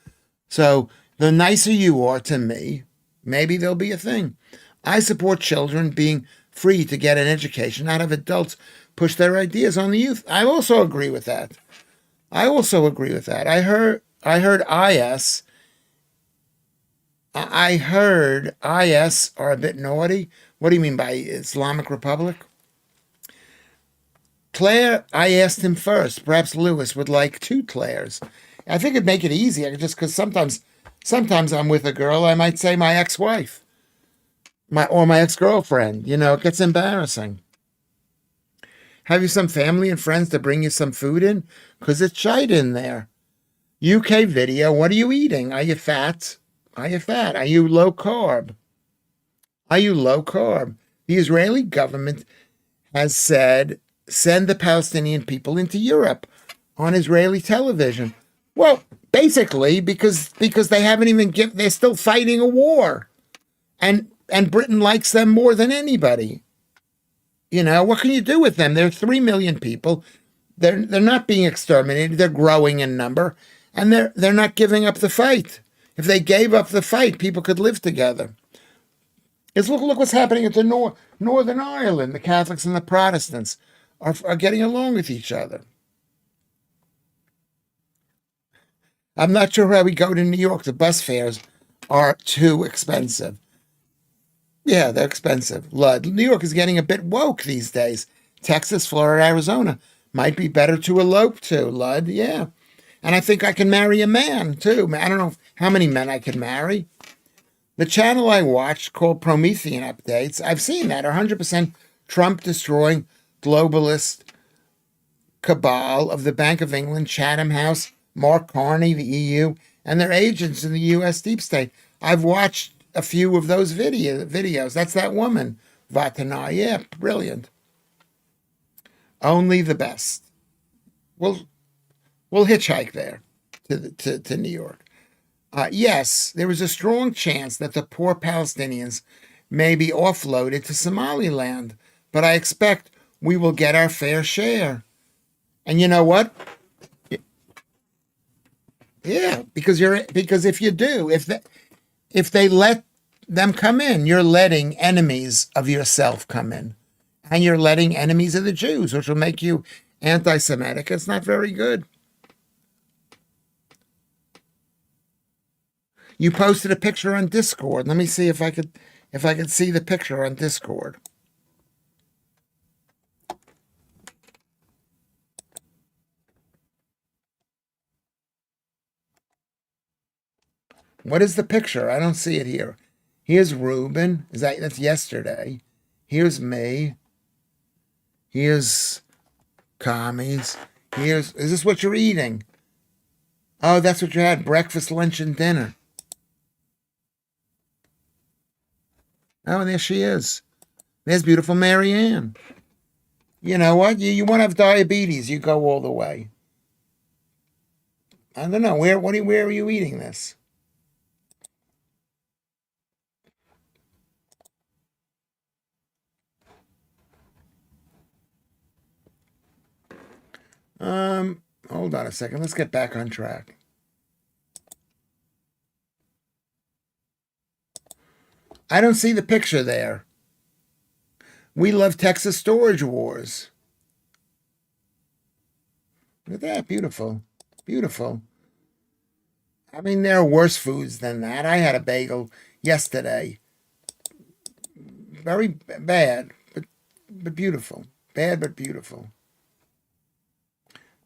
So the nicer you are to me, maybe there'll be a thing. I support children being free to get an education, not have adults push their ideas on the youth. I also agree with that. I heard IS are a bit naughty. What do you mean by Islamic Republic? Claire, I asked him first. Perhaps Lewis would like 2 Claires. I think it'd make it easier just because sometimes I'm with a girl, I might say my ex-wife or my ex-girlfriend. You know, it gets embarrassing. Have you some family and friends to bring you some food in? Because it's shite in there. UK video, what are you eating? Are you fat? Are you fat? Are you low carb? Are you low carb? The Israeli government has said, send the Palestinian people into Europe on Israeli television. Well, basically, because they haven't even they're still fighting a war. And Britain likes them more than anybody. You know, what can you do with them? There are 3 million people. They're not being exterminated. They're growing in number, and they're not giving up the fight. If they gave up the fight, people could live together. It's look what's happening at the Northern Ireland. The Catholics and the Protestants are getting along with each other. I'm not sure how we go to New York. The bus fares are too expensive. Yeah, they're expensive. Lud. New York is getting a bit woke these days. Texas, Florida, Arizona might be better to elope to, Lud. Yeah. And I think I can marry a man, too. I don't know how many men I can marry. The channel I watched called Promethean Updates, I've seen that, 100% Trump destroying globalist cabal of the Bank of England, Chatham House, Mark Carney, the EU, and their agents in the U.S. deep state. I've watched a few of those videos. That's that woman, Vatana. Yeah, brilliant. Only the best. We'll hitchhike there to New York. Yes, there is a strong chance that the poor Palestinians may be offloaded to Somaliland, but I expect we will get our fair share. And you know what? Yeah, because if you do, if they let them come in, you're letting enemies of yourself come in, and you're letting enemies of the Jews, which will make you anti-Semitic. It's not very good. You posted a picture on Discord. Let me see if I could see the picture on Discord. What is the picture? I don't see it here. Here's Ruben. That's yesterday? Here's me. Here's commies. Is this what you're eating? Oh, that's what you had, breakfast, lunch, and dinner. Oh, there she is. There's beautiful Mary Ann. You know what? You want to have diabetes, you go all the way. I don't know. Where are you eating this? Hold on a second. Let's get back on track. I don't see the picture there. We love Texas storage wars. Look at that. Beautiful. Beautiful. I mean, there are worse foods than that. I had a bagel yesterday. Very bad, but beautiful. Bad but beautiful.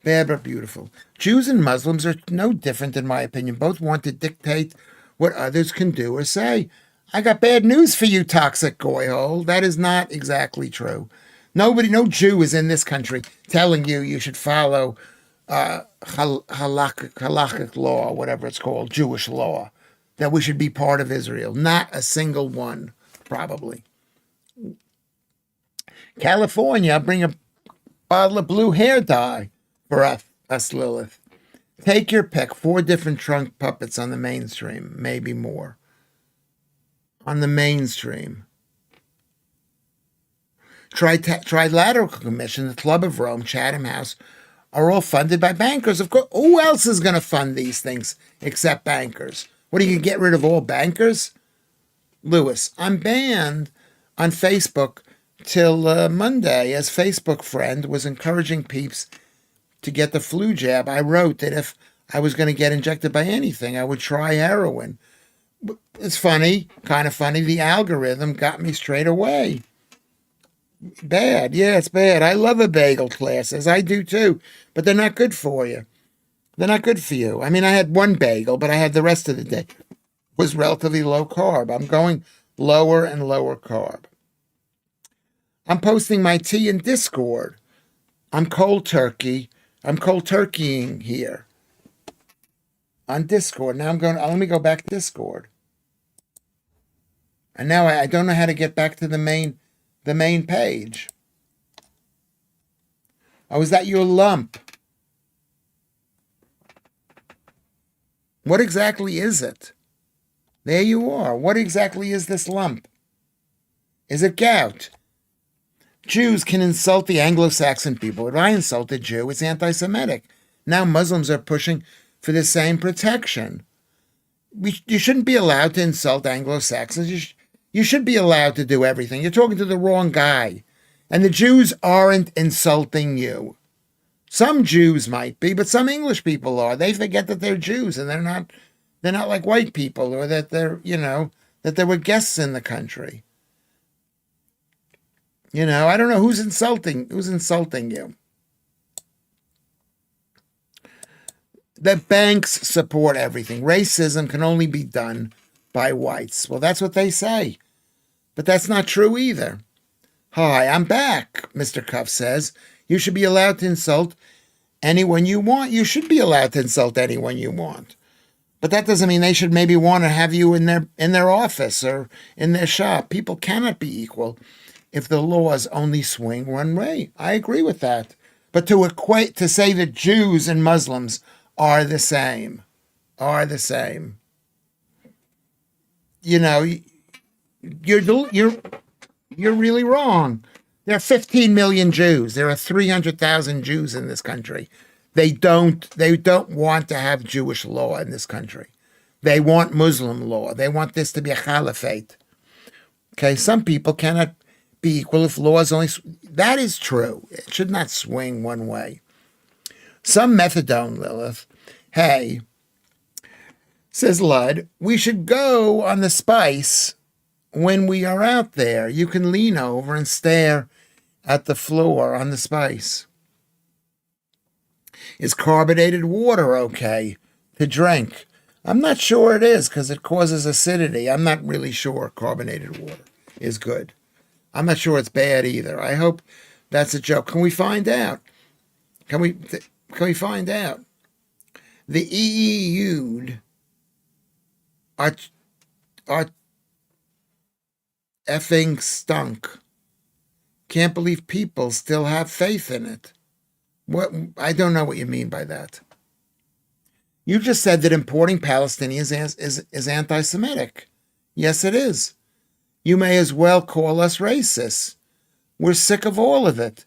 Bad but beautiful. Jews and Muslims are no different, in my opinion. Both want to dictate what others can do or say. I got bad news for you, toxic goyhole. That is not exactly true. No Jew is in this country telling you should follow halakhic law, whatever it's called, Jewish law, that we should be part of Israel. Not a single one, probably. California, bring a bottle of blue hair dye for us, Lilith. Take your pick. 4 different trunk puppets on the mainstream, maybe more. On the mainstream. Trilateral Commission, the Club of Rome, Chatham House, are all funded by bankers. Of course, who else is going to fund these things except bankers? What, are you going to get rid of all bankers? Lewis, I'm banned on Facebook till Monday, as Facebook friend was encouraging peeps to get the flu jab. I wrote that if I was going to get injected by anything, I would try heroin. It's funny, kind of funny. The algorithm got me straight away. Bad. Yeah, it's bad. I love a bagel, classes. I do too. But they're not good for you. They're not good for you. I mean, I had one bagel, but I had the rest of the day. It was relatively low carb. I'm going lower and lower carb. I'm posting my tea in Discord. I'm cold turkeying here on Discord. Now let me go back to Discord. And now I don't know how to get back to the main page. Oh, is that your lump? What exactly is it? There you are. What exactly is this lump? Is it gout? Jews can insult the Anglo-Saxon people. If I insult a Jew, it's anti-Semitic. Now Muslims are pushing for the same protection. You shouldn't be allowed to insult Anglo-Saxons. You should be allowed to do everything. You're talking to the wrong guy. And the Jews aren't insulting you. Some Jews might be, but some English people are. They forget that they're Jews and they're not like white people, or that that there were guests in the country. I don't know who's insulting you. The banks support everything. Racism can only be done by whites. Well, that's what they say. But that's not true either. Hi, I'm back, Mr. Cuff says. You should be allowed to insult anyone you want. You should be allowed to insult anyone you want. But that doesn't mean they should maybe want to have you in their office or in their shop. People cannot be equal if the laws only swing one way. I agree with that. But to say that Jews and Muslims are the same. You're really wrong. There are 15 million Jews. There are 300,000 Jews in this country. They don't want to have Jewish law in this country. They want Muslim law. They want this to be a caliphate. Okay, some people cannot be equal if laws only. That is true. It should not swing one way. Some methadone, Lilith. Hey, says Lud, we should go on the spice when we are out there. You can lean over and stare at the floor on the spice. Is carbonated water okay to drink? I'm not sure it is because it causes acidity. I'm not really sure carbonated water is good. I'm not sure it's bad either. I hope that's a joke. Can we find out? Can we find out? The EEU'd are effing stunk. Can't believe people still have faith in it. What? I don't know what you mean by that. You just said that importing Palestinians is anti-Semitic. Yes, it is. You may as well call us racists. We're sick of all of it.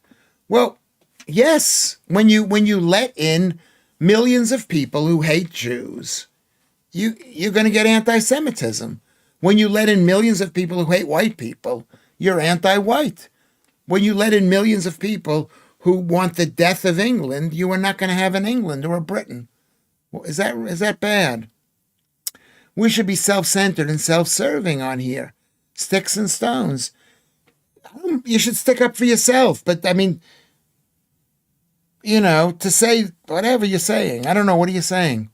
Well, yes, when you let in millions of people who hate Jews, you're going to get anti-Semitism. When you let in millions of people who hate white people, you're anti-white. When you let in millions of people who want the death of England, you are not going to have an England or a Britain. Is that bad? We should be self-centered and self-serving on here. Sticks and stones. You should stick up for yourself. But, I mean, to say whatever you're saying. I don't know. What are you saying?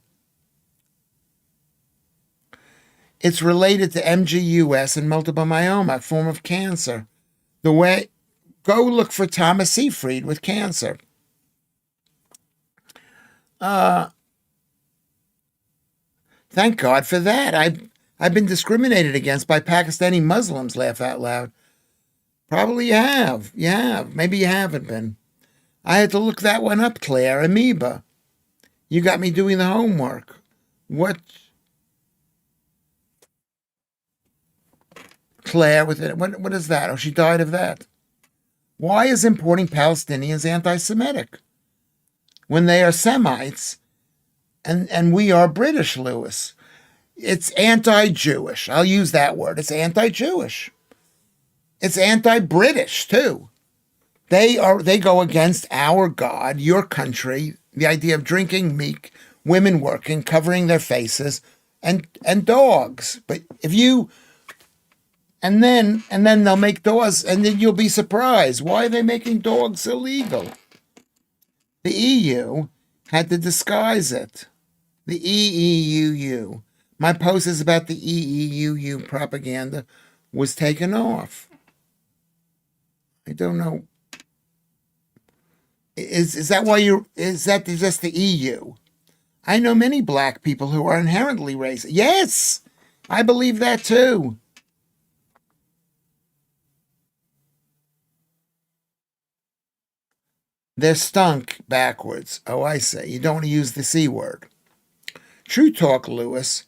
It's related to MGUS and multiple myeloma, a form of cancer. Go look for Thomas Seyfried with cancer. Thank God for that. I've been discriminated against by Pakistani Muslims, laugh out loud. Probably you have. You have. Maybe you haven't been. I had to look that one up, Claire. Amoeba. You got me doing the homework. What? Claire with it. What is that? Oh, she died of that. Why is importing Palestinians anti-Semitic when they are Semites and we are British, Lewis? It's anti-Jewish. I'll use that word. It's anti-Jewish. It's anti-British too. They go against our God, your country, the idea of drinking meat, women working, covering their faces, and dogs. But if you and then they'll make dogs, and then you'll be surprised. Why are they making dogs illegal? The EU had to disguise it. The EEUU. My post is about the EEUU propaganda was taken off. I don't know. Is that why is that just the EU? I know many black people who are inherently racist. Yes, I believe that too. They're stunk backwards. Oh, I say. You don't want to use the C word. True talk, Lewis.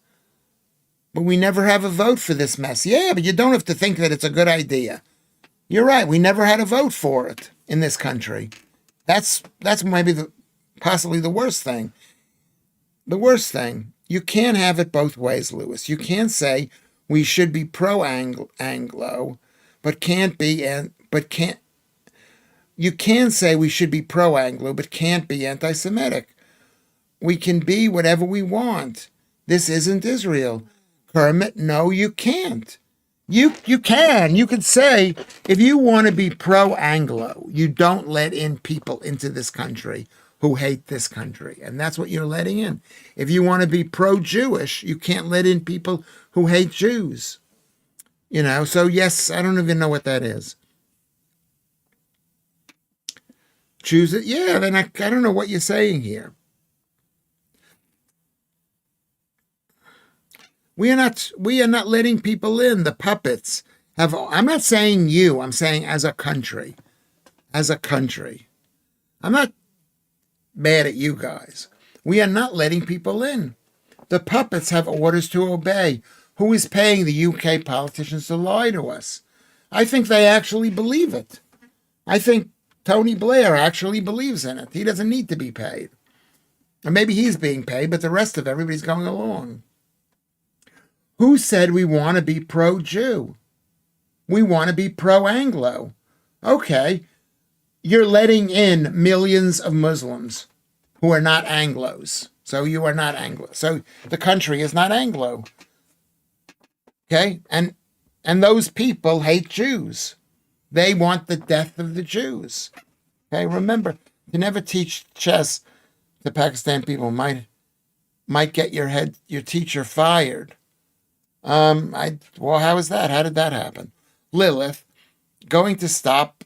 But we never have a vote for this mess. Yeah, but you don't have to think that it's a good idea. You're right. We never had a vote for it in this country. That's maybe possibly the worst thing. The worst thing. You can't have it both ways, Lewis. You can't say we should be pro Anglo, but can't be and but can't. You can say we should be pro Anglo, but can't be anti-Semitic. We can be whatever we want. This isn't Israel. Kermit, no, you can't. You can. You could say, if you want to be pro-Anglo, you don't let in people into this country who hate this country. And that's what you're letting in. If you want to be pro-Jewish, you can't let in people who hate Jews. So yes, I don't even know what that is. Choose it? Yeah, then I don't know what you're saying here. We are not letting people in. The puppets I'm not saying you, I'm saying as a country. As a country. I'm not mad at you guys. We are not letting people in. The puppets have orders to obey. Who is paying the UK politicians to lie to us? I think they actually believe it. I think Tony Blair actually believes in it. He doesn't need to be paid. Or maybe he's being paid, but the rest of everybody's going along. Who said we want to be pro-Jew? We want to be pro-Anglo. Okay, you're letting in millions of Muslims who are not Anglos. So you are not Anglo. So the country is not Anglo. Okay, and those people hate Jews. They want the death of the Jews. Okay, remember, you never teach chess to Pakistan people. Might get your teacher fired. How is that? How did that happen? Lilith, going to stop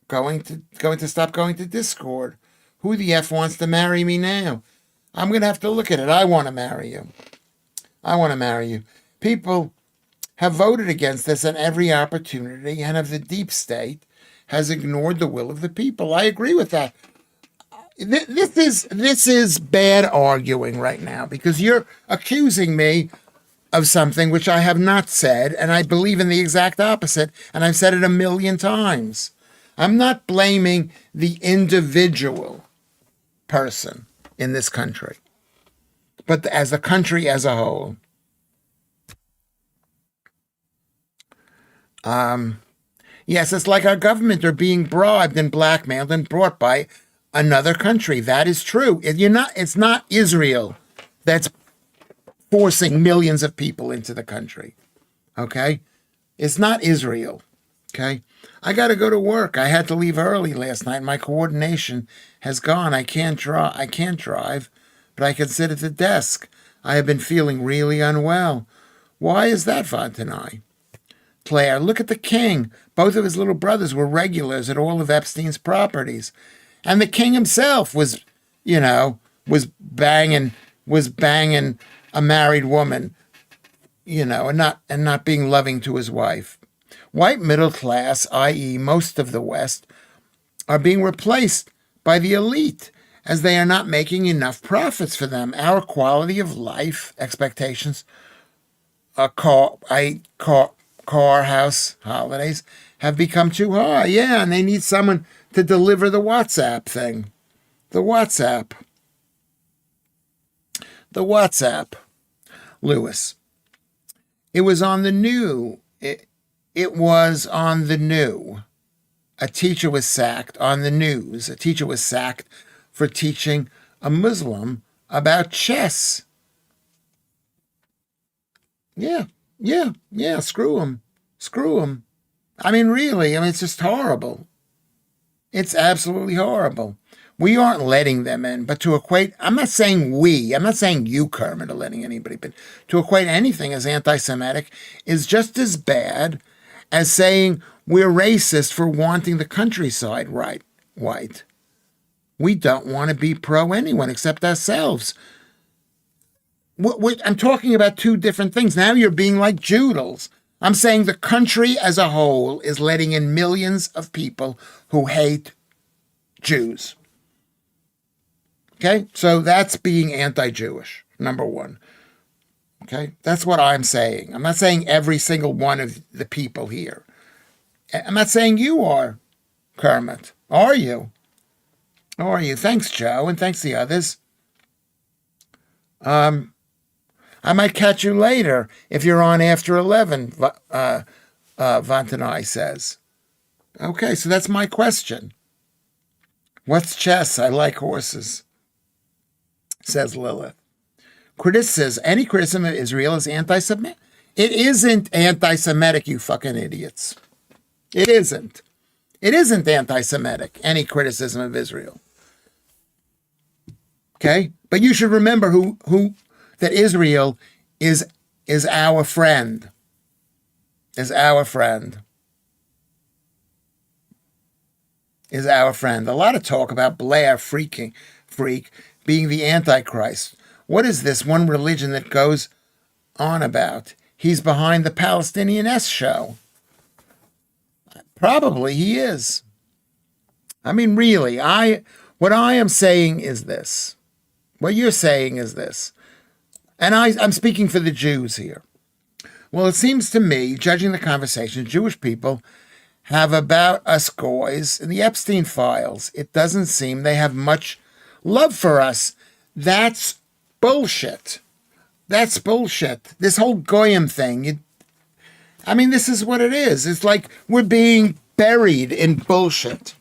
going to Discord. Who the F wants to marry me now? I'm going to have to look at it. I want to marry you. I want to marry you. People have voted against this on every opportunity, and of the deep state has ignored the will of the people. I agree with that. This is bad arguing right now, because you're accusing me of something which I have not said, and I believe in the exact opposite, and I've said it a million times. I'm not blaming the individual person in this country, but as the country as a whole. Yes, it's like our government are being bribed and blackmailed and brought by another country. That is true. It's not Israel that's forcing millions of people into the country. Okay? It's not Israel. Okay? I got to go to work. I had to leave early last night. My coordination has gone. I can't drive, but I can sit at the desk. I have been feeling really unwell. Why is that, Fontenay? Claire, look at the king. Both of his little brothers were regulars at all of Epstein's properties. And the king himself was banging a married woman, and not being loving to his wife. White middle class, i.e. most of the West, are being replaced by the elite as they are not making enough profits for them. Our quality of life expectations, car, house, holidays, have become too high. Yeah, and they need someone to deliver the WhatsApp thing. The WhatsApp. Lewis. It was on the new. It was on the new. A teacher was sacked on the news. A teacher was sacked for teaching a Muslim about chess. Yeah. Screw him. I mean, really, it's just horrible. It's absolutely horrible. We aren't letting them in, but to equate, I'm not saying you, Kermit, are letting anybody, but to equate anything as anti-Semitic is just as bad as saying we're racist for wanting the countryside white. We don't want to be pro anyone except ourselves. I'm talking about two different things. Now you're being like Joodles. I'm saying the country as a whole is letting in millions of people who hate Jews. Okay? So that's being anti-Jewish, number one. Okay? That's what I'm saying. I'm not saying every single one of the people here. I'm not saying you are, Kermit. Are you? Are you? Thanks, Joe, and thanks the others. I might catch you later if you're on after 11, Vantanai says. Okay, so that's my question. What's chess? I like horses, says Lilith. Any criticism of Israel is anti-Semitic. It isn't anti-Semitic, you fucking idiots. It isn't. It isn't anti-Semitic, any criticism of Israel. Okay? But you should remember that Israel is our friend. Is our friend. Is our friend. A lot of talk about Blair freak being the Antichrist. What is this one religion that goes on about? He's behind the Palestinian S show. Probably he is. I mean, really, what I am saying is this. What you're saying is this. And I'm speaking for the Jews here. Well, it seems to me, judging the conversation, Jewish people have about us goys in the Epstein files. It doesn't seem they have much love for us. That's bullshit. That's bullshit. This whole goyim thing. This is what it is. It's like we're being buried in bullshit.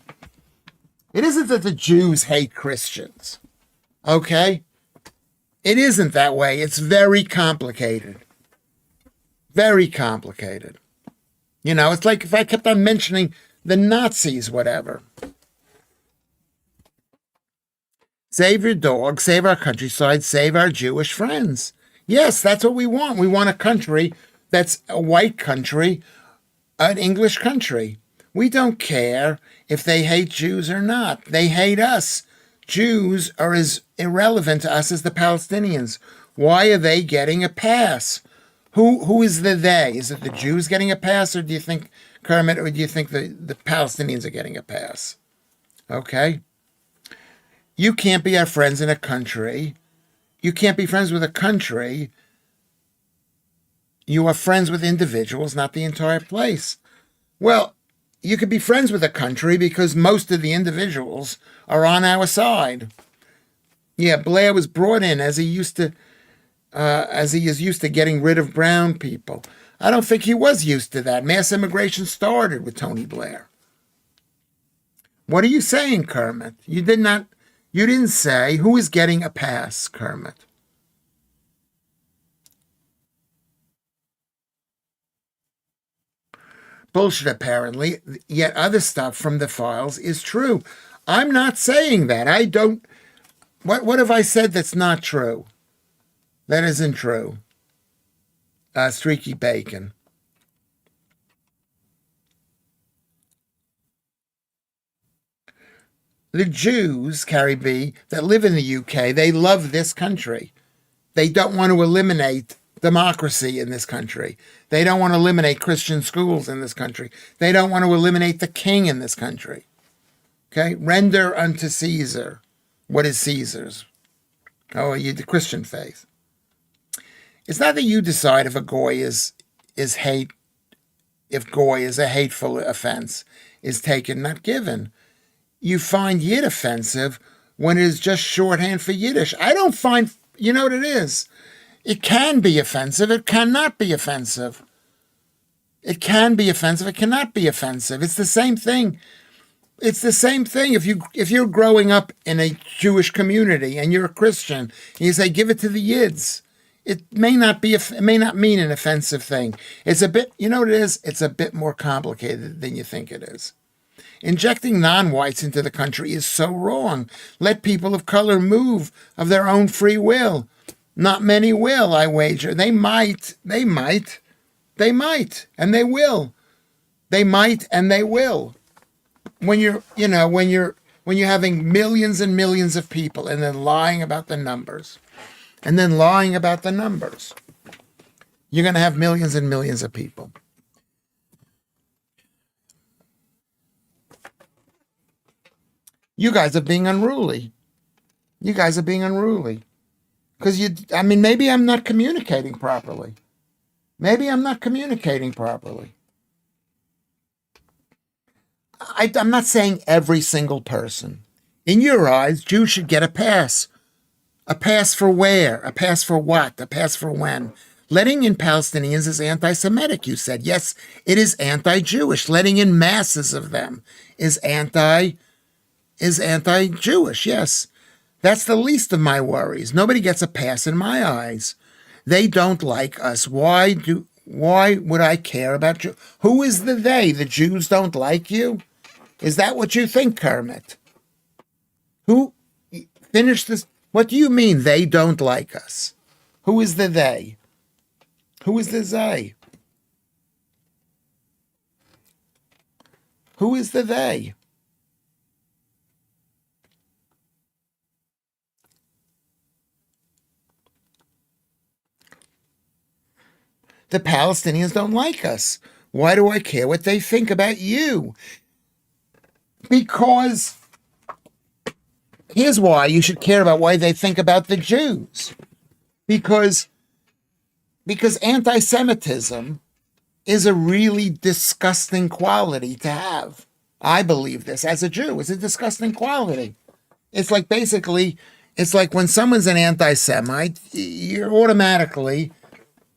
It isn't that the Jews hate Christians. Okay? It isn't that way. It's very complicated. Very complicated. It's like if I kept on mentioning the Nazis, whatever. Save your dog, save our countryside, save our Jewish friends. Yes, that's what we want. We want a country that's a white country, an English country. We don't care if they hate Jews or not. They hate us. Jews are as irrelevant to us as the Palestinians. Why are they getting a pass? Who is the they? Is it the Jews getting a pass, or do you think, Kermit, or do you think the Palestinians are getting a pass? Okay? You can't be our friends in a country. You can't be friends with a country. You are friends with individuals, not the entire place. Well, you could be friends with a country because most of the individuals are on our side. Yeah, Blair was brought in as he is used to getting rid of brown people. I don't think he was used to that. Mass immigration started with Tony Blair. What are you saying, Kermit? You didn't say who is getting a pass, Kermit. Bullshit, apparently, yet other stuff from the files is true. I'm not saying that. I don't. What have I said that's not true? That isn't true. Streaky Bacon. The Jews, Carrie B., that live in the UK, they love this country. They don't want to eliminate democracy in this country. They don't want to eliminate Christian schools in this country. They don't want to eliminate the king in this country. Okay? Render unto Caesar what is Caesar's. Oh, you the Christian faith. It's not that you decide if a goy is hate, if goy is a hateful offense, is taken, not given. You find Yid offensive when it is just shorthand for Yiddish. I don't find, you know what it is? It can be offensive. It cannot be offensive. It can be offensive. It cannot be offensive. It's the same thing. It's the same thing. If you're growing up in a Jewish community and you're a Christian, and you say, give it to the Yids, it may not mean an offensive thing. It's a bit, you know what it is? It's a bit more complicated than you think it is. Injecting non-whites into the country is so wrong. Let people of color move of their own free will. Not many will, I wager. They might, and they will. They might and they will. When you're having millions and millions of people and then lying about the numbers, you're going to have millions and millions of people. You guys are being unruly. Because maybe I'm not communicating properly. I'm not saying every single person. In your eyes, Jews should get a pass. A pass for where? A pass for what? A pass for when? Letting in Palestinians is anti-Semitic, you said. Yes, it is anti-Jewish. Letting in masses of them is anti-Jewish, yes. That's the least of my worries. Nobody gets a pass in my eyes. They don't like us. Why would I care about you? Who is the they? The Jews don't like you? Is that what you think, Kermit? Who finish this? What do you mean they don't like us? Who is the they? Who is the they? Who is the they? The Palestinians don't like us. Why do I care what they think about you? Because here's why you should care about why they think about the Jews. Because anti-Semitism is a really disgusting quality to have. I believe this as a Jew. It's a disgusting quality. It's like when someone's an anti-Semite, you're automatically,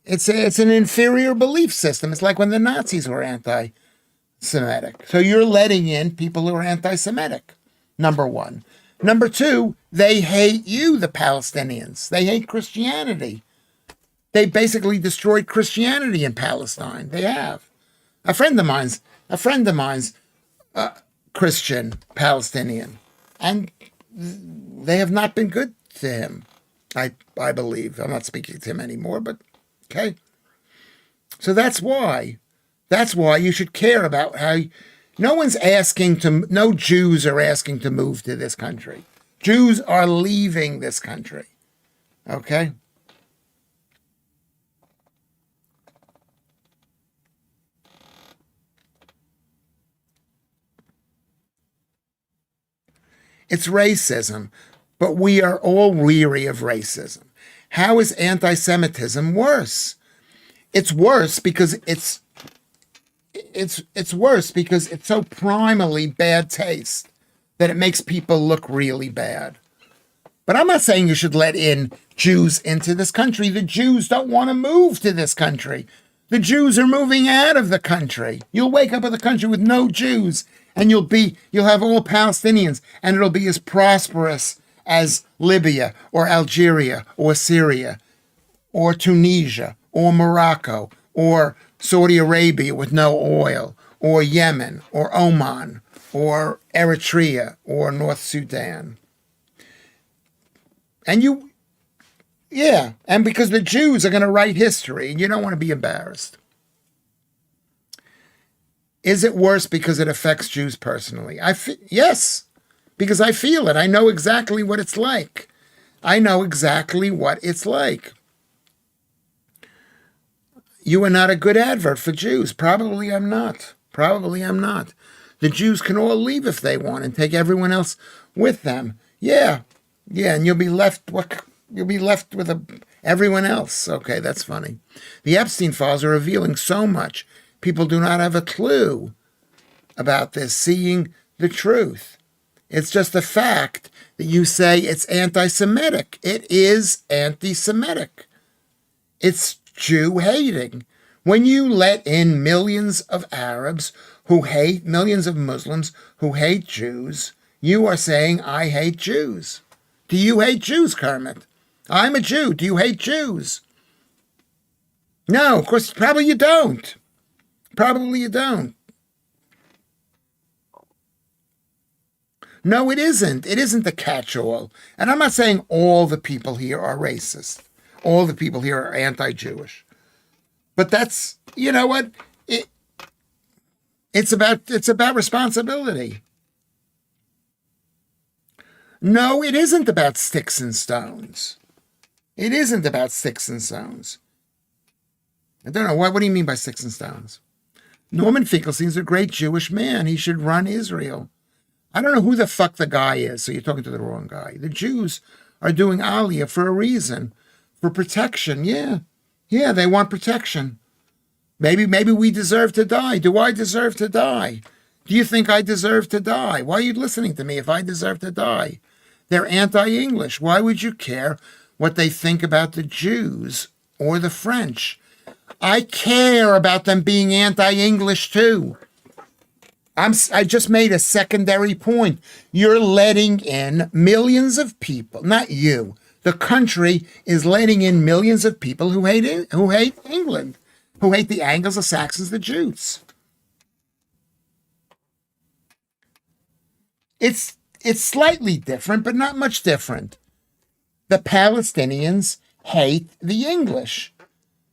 it's an inferior belief system. It's like when the Nazis were anti-Semitic. So you're letting in people who are anti-Semitic, number one. Number two, they hate you, the Palestinians. They hate Christianity. They basically destroyed Christianity in Palestine. They have. A friend of mine's Christian Palestinian, and they have not been good to him. I believe. I'm not speaking to him anymore, but okay. So that's why you should care about how. No Jews are asking to move to this country. Jews are leaving this country. Okay? It's racism, but we are all weary of racism. How is anti-Semitism worse? It's worse because it's worse because it's so primally bad taste that it makes people look really bad. But I'm not saying you should let in Jews into this country. The Jews don't want to move to this country. The Jews are moving out of the country. You'll wake up with a country with no Jews, and you'll have all Palestinians, and it'll be as prosperous as Libya or Algeria or Syria or Tunisia or Morocco or Saudi Arabia with no oil, or Yemen, or Oman, or Eritrea, or North Sudan. And because the Jews are going to write history, and you don't want to be embarrassed. Is it worse because it affects Jews personally? Yes, because I feel it. I know exactly what it's like. You are not a good advert for Jews. Probably I'm not. The Jews can all leave if they want and take everyone else with them. Yeah, and you'll be left with everyone else. Okay, that's funny. The Epstein files are revealing so much. People do not have a clue about this, seeing the truth. It's just the fact that you say it's anti-Semitic. It is anti-Semitic. It's Jew hating. When you let in millions of Arabs millions of Muslims who hate Jews, you are saying, I hate Jews. Do you hate Jews, Kermit? I'm a Jew. Do you hate Jews? No, of course, probably you don't. No, it isn't. It isn't the catch-all. And I'm not saying all the people here are racist. All the people here are anti-Jewish. But that's, you know what? It's about responsibility. No, it isn't about sticks and stones. I don't know. What do you mean by sticks and stones? Norman Finkelstein's a great Jewish man. He should run Israel. I don't know who the fuck the guy is, so you're talking to the wrong guy. The Jews are doing Aliyah for a reason. For protection, yeah. Yeah, they want protection. Maybe we deserve to die. Do I deserve to die? Do you think I deserve to die? Why are you listening to me if I deserve to die? They're anti-English. Why would you care what they think about the Jews or the French? I care about them being anti-English too. I just made a secondary point. You're letting in millions of people, not you. The country is letting in millions of people who hate England, who hate the Angles, the Saxons, the Jutes. It's slightly different, but not much different. The Palestinians hate the English.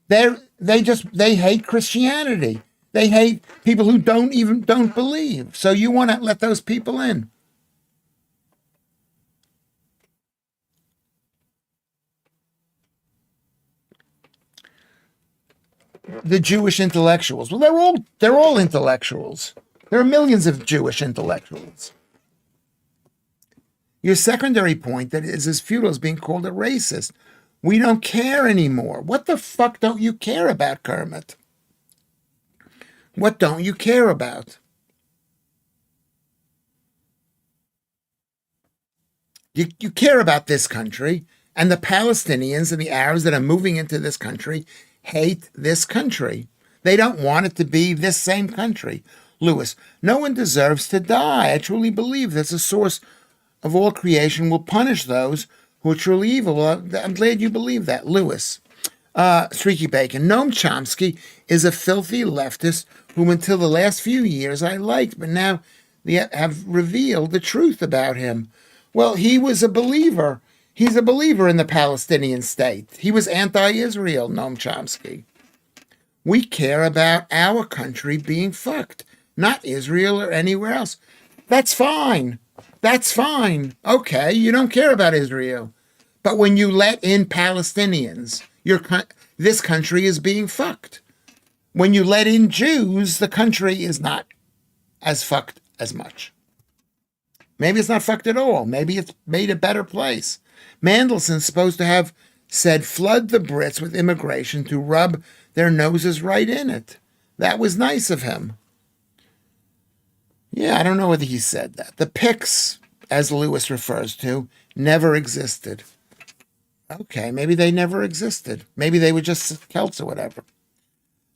They hate Christianity. They hate people who don't believe. So you want to let those people in. The Jewish intellectuals. Well, they're all intellectuals. There are millions of Jewish intellectuals. Your secondary point that is as futile as being called a racist. We don't care anymore. What the fuck don't you care about, Kermit? What don't you care about? You care about this country, and the Palestinians and the Arabs that are moving into this country hate this country. They don't want it to be this same country. Lewis, no one deserves to die. I truly believe that the source of all creation will punish those who are truly evil. Well, I'm glad you believe that. Lewis, Streaky Bacon, Noam Chomsky is a filthy leftist whom until the last few years I liked, but now they have revealed the truth about him. Well, he was a believer. He's a believer in the Palestinian state. He was anti-Israel, Noam Chomsky. We care about our country being fucked, not Israel or anywhere else. That's fine. That's fine. Okay, you don't care about Israel. But when you let in Palestinians, this country is being fucked. When you let in Jews, the country is not as fucked as much. Maybe it's not fucked at all. Maybe it's made a better place. Mandelson's supposed to have said, flood the Brits with immigration to rub their noses right in it. That was nice of him. Yeah, I don't know whether he said that. The Picts, as Lewis refers to, never existed. Okay, maybe they never existed. Maybe they were just Celts or whatever.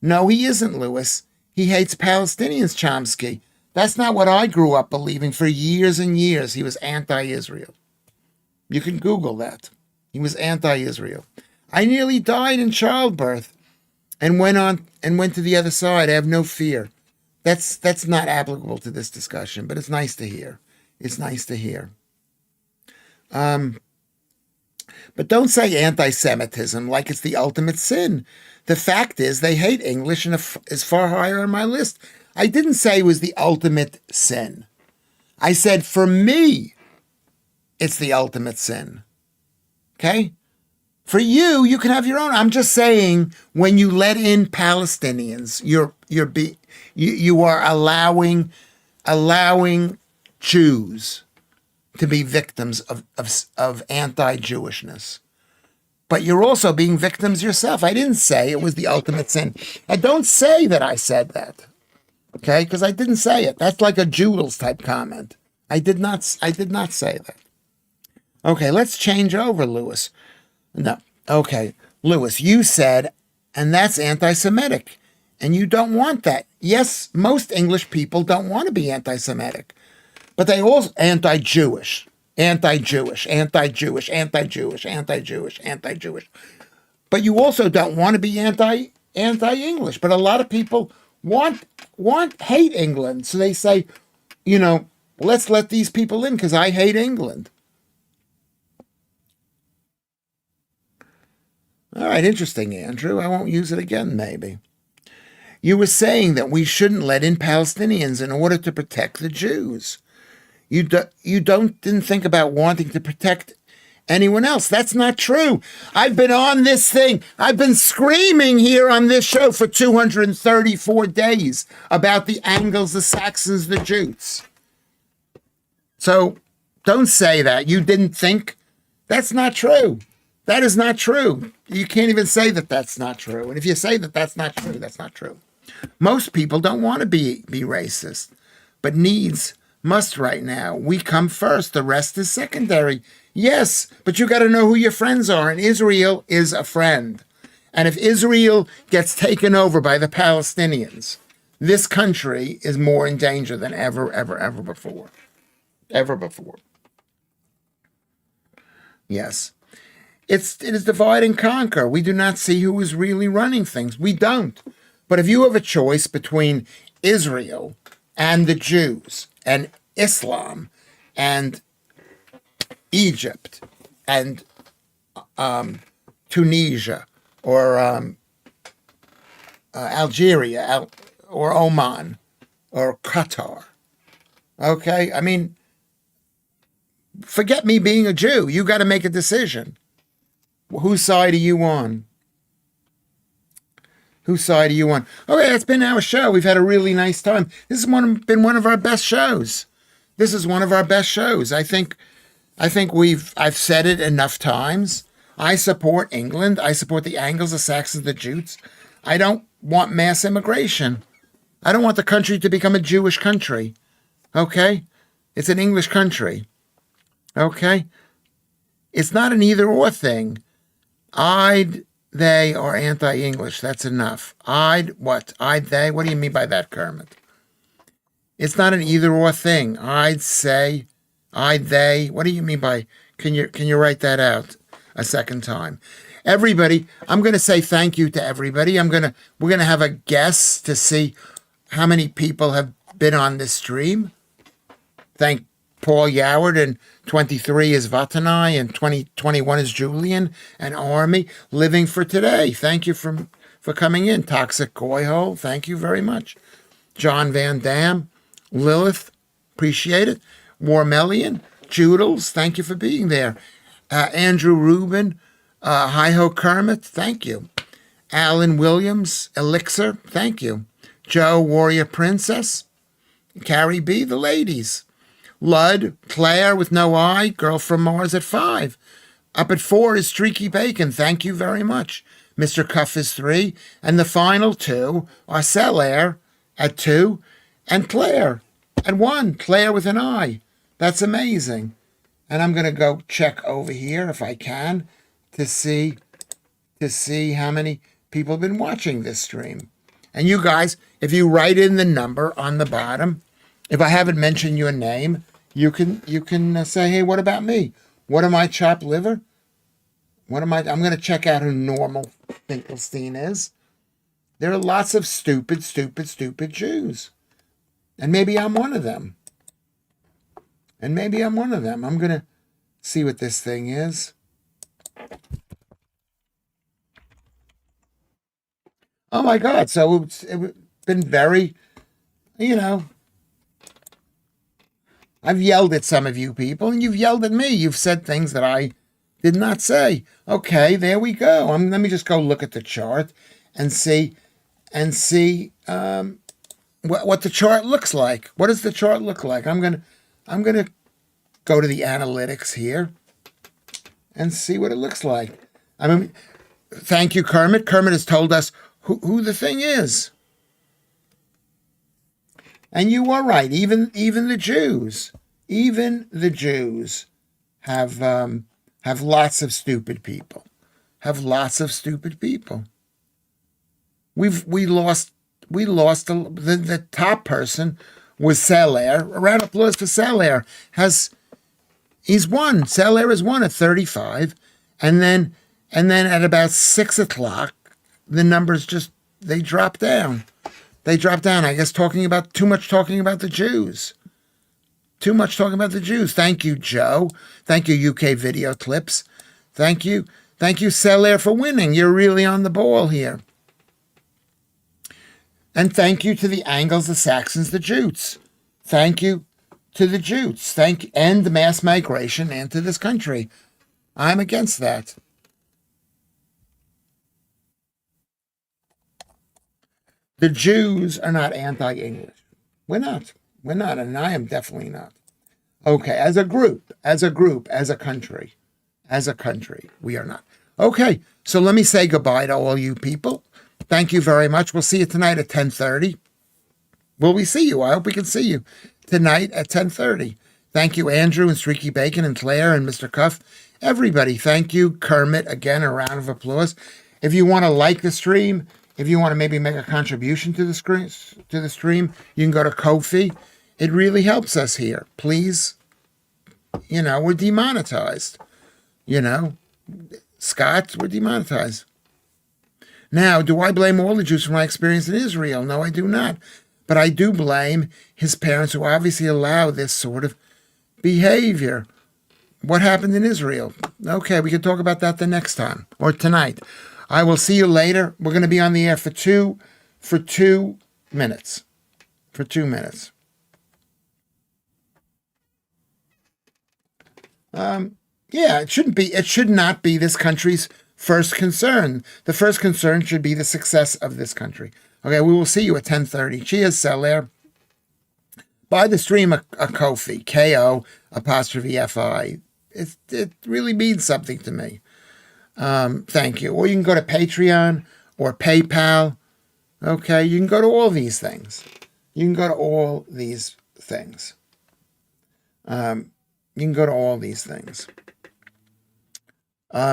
No, he isn't, Lewis. He hates Palestinians, Chomsky. That's not what I grew up believing for years and years. He was anti-Israel. You can Google that. He was anti-Israel. I nearly died in childbirth and went to the other side. I have no fear. That's not applicable to this discussion, but it's nice to hear. It's nice to hear. But don't say anti-Semitism like it's the ultimate sin. The fact is they hate English and is far higher on my list. I didn't say it was the ultimate sin. I said, for me, it's the ultimate sin. Okay? For you, you can have your own. I'm just saying, when you let in Palestinians, you are allowing Jews to be victims of anti-Jewishness. But you're also being victims yourself. I didn't say it was the ultimate sin. And don't say that I said that. Okay? Because I didn't say it. That's like a Jules type comment. I did not say that. Okay, let's change over, Lewis. No. Okay, Lewis, you said, and that's anti-Semitic. And you don't want that. Yes, most English people don't want to be anti-Semitic. But they also anti-Jewish. Anti-Jewish. But you also don't want to be anti-English. But a lot of people hate England. So they say, let's let these people in because I hate England. All right, interesting, Andrew. I won't use it again, maybe. You were saying that we shouldn't let in Palestinians in order to protect the Jews. You didn't think about wanting to protect anyone else. That's not true. I've been on this thing. I've been screaming here on this show for 234 days about the Angles, the Saxons, the Jutes. So don't say that. You didn't think. That's not true. That is not true. You can't even say that that's not true. And if you say that that's not true, that's not true. Most people don't want to be racist. but needs must right now. We come first, the rest is secondary. Yes, but you got to know who your friends are, and Israel is a friend. And if Israel gets taken over by the Palestinians, this country is more in danger than ever, ever, ever before. Ever before. Yes. It is divide and conquer. We do not see who is really running things. We don't. But if you have a choice between Israel and the Jews and Islam and Egypt and Tunisia or Algeria or Oman or Qatar, okay? I mean, forget me being a Jew. You got to make a decision. Whose side are you on? Whose side are you on? Okay, that's been our show. We've had a really nice time. This has been one of our best shows. This is one of our best shows. I think I've said it enough times. I support England. I support the Angles, the Saxons, the Jutes. I don't want mass immigration. I don't want the country to become a Jewish country. Okay? It's an English country. Okay? It's not an either-or thing. They are anti-English. That's enough. What? They? What do you mean by that, Kermit? It's not an either-or thing. They. What do you mean by, can you write that out a second time? Everybody, I'm going to say thank you to everybody. We're going to have a guess to see how many people have been on this stream. Thank Paul Yoward, and 23 is Vatanai, and 2021 is Julian and Army. Living for Today. Thank you for coming in. Toxic Goyhole, thank you very much. John Van Dam, Lilith, appreciate it. Warmelian, Joodles, thank you for being there. Andrew Rubin, Hi-Ho Kermit, thank you. Alan Williams, Elixir, thank you. Joe, Warrior Princess. Carrie B, the ladies. Lud, Claire with no I, Girl from Mars at 5. Up at 4 is Streaky Bacon, thank you very much. Mr. Cuff is 3. And the final 2 are Celaire at 2 and Claire at 1. Claire with an I. That's amazing. And I'm going to go check over here if I can to see how many people have been watching this stream. And you guys, if you write in the number on the bottom, if I haven't mentioned your name, you can say, hey, what about me? What am I, chopped liver? I'm going to check out who Normal Finkelstein is. There are lots of stupid Jews. And maybe I'm one of them. I'm going to see what this thing is. Oh, my God. So it's been very, I've yelled at some of you people, and you've yelled at me. You've said things that I did not say. Okay, there we go. Let me just go look at the chart and see what the chart looks like. What does the chart look like? I'm gonna go to the analytics here and see what it looks like. I mean, thank you, Kermit. Kermit has told us who the thing is. And you are right. Even the Jews have lots of stupid people. We lost the top person was Celaire. A round of applause for Celaire. He's won. Celaire has won at 35, and then at about 6 o'clock, the numbers they drop down. I guess too much talking about the Jews. Thank you, Joe. Thank you, UK Video Clips. Thank you, Celaire, for winning. You're really on the ball here. And thank you to the Angles, the Saxons, the Jutes. Thank you to the Jutes. End mass migration into this country. I'm against that. The Jews are not anti-English. We're not, and I am definitely not. Okay, as a group, as a country, we are not. Okay, so let me say goodbye to all you people. Thank you very much. We'll see you tonight at 10:30. will we see you? I hope we can see you tonight at 10:30. Thank you, Andrew and Streaky Bacon and Claire and Mr. Cuff. Everybody, thank you. Kermit, again, a round of applause. If you want to like the stream, if you want to maybe make a contribution to the stream, you can go to Ko-fi. It really helps us here. Please, we're demonetized. Scott, we're demonetized. Now, do I blame all the Jews for my experience in Israel? No, I do not. But I do blame his parents who obviously allow this sort of behavior. What happened in Israel? Okay, we can talk about that the next time or tonight. I will see you later. We're going to be on the air for 2 minutes. For 2 minutes. It should not be this country's first concern. The first concern should be the success of this country. Okay, we will see you at 10:30. Cheers, Selaire. Buy the stream a Ko-fi, Ko''Fi. It really means something to me. Thank you. Or you can go to Patreon or PayPal. Okay, you can go to all these things.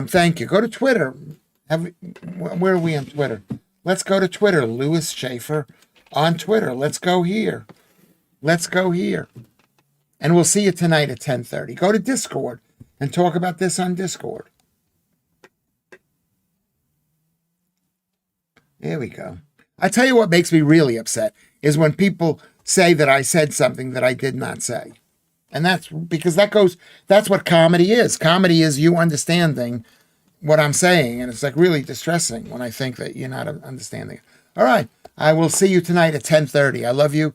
Thank you. Go to Twitter. Where are we on Twitter? Let's go to Twitter. Lewis Schaffer on Twitter. Let's go here. And we'll see you tonight at 10:30. Go to Discord and talk about this on Discord. There we go. I tell you what makes me really upset is when people say that I said something that I did not say. And that's because that's what comedy is. Comedy is you understanding what I'm saying. And it's like really distressing when I think that you're not understanding it. All right. I will see you tonight at 10:30. I love you.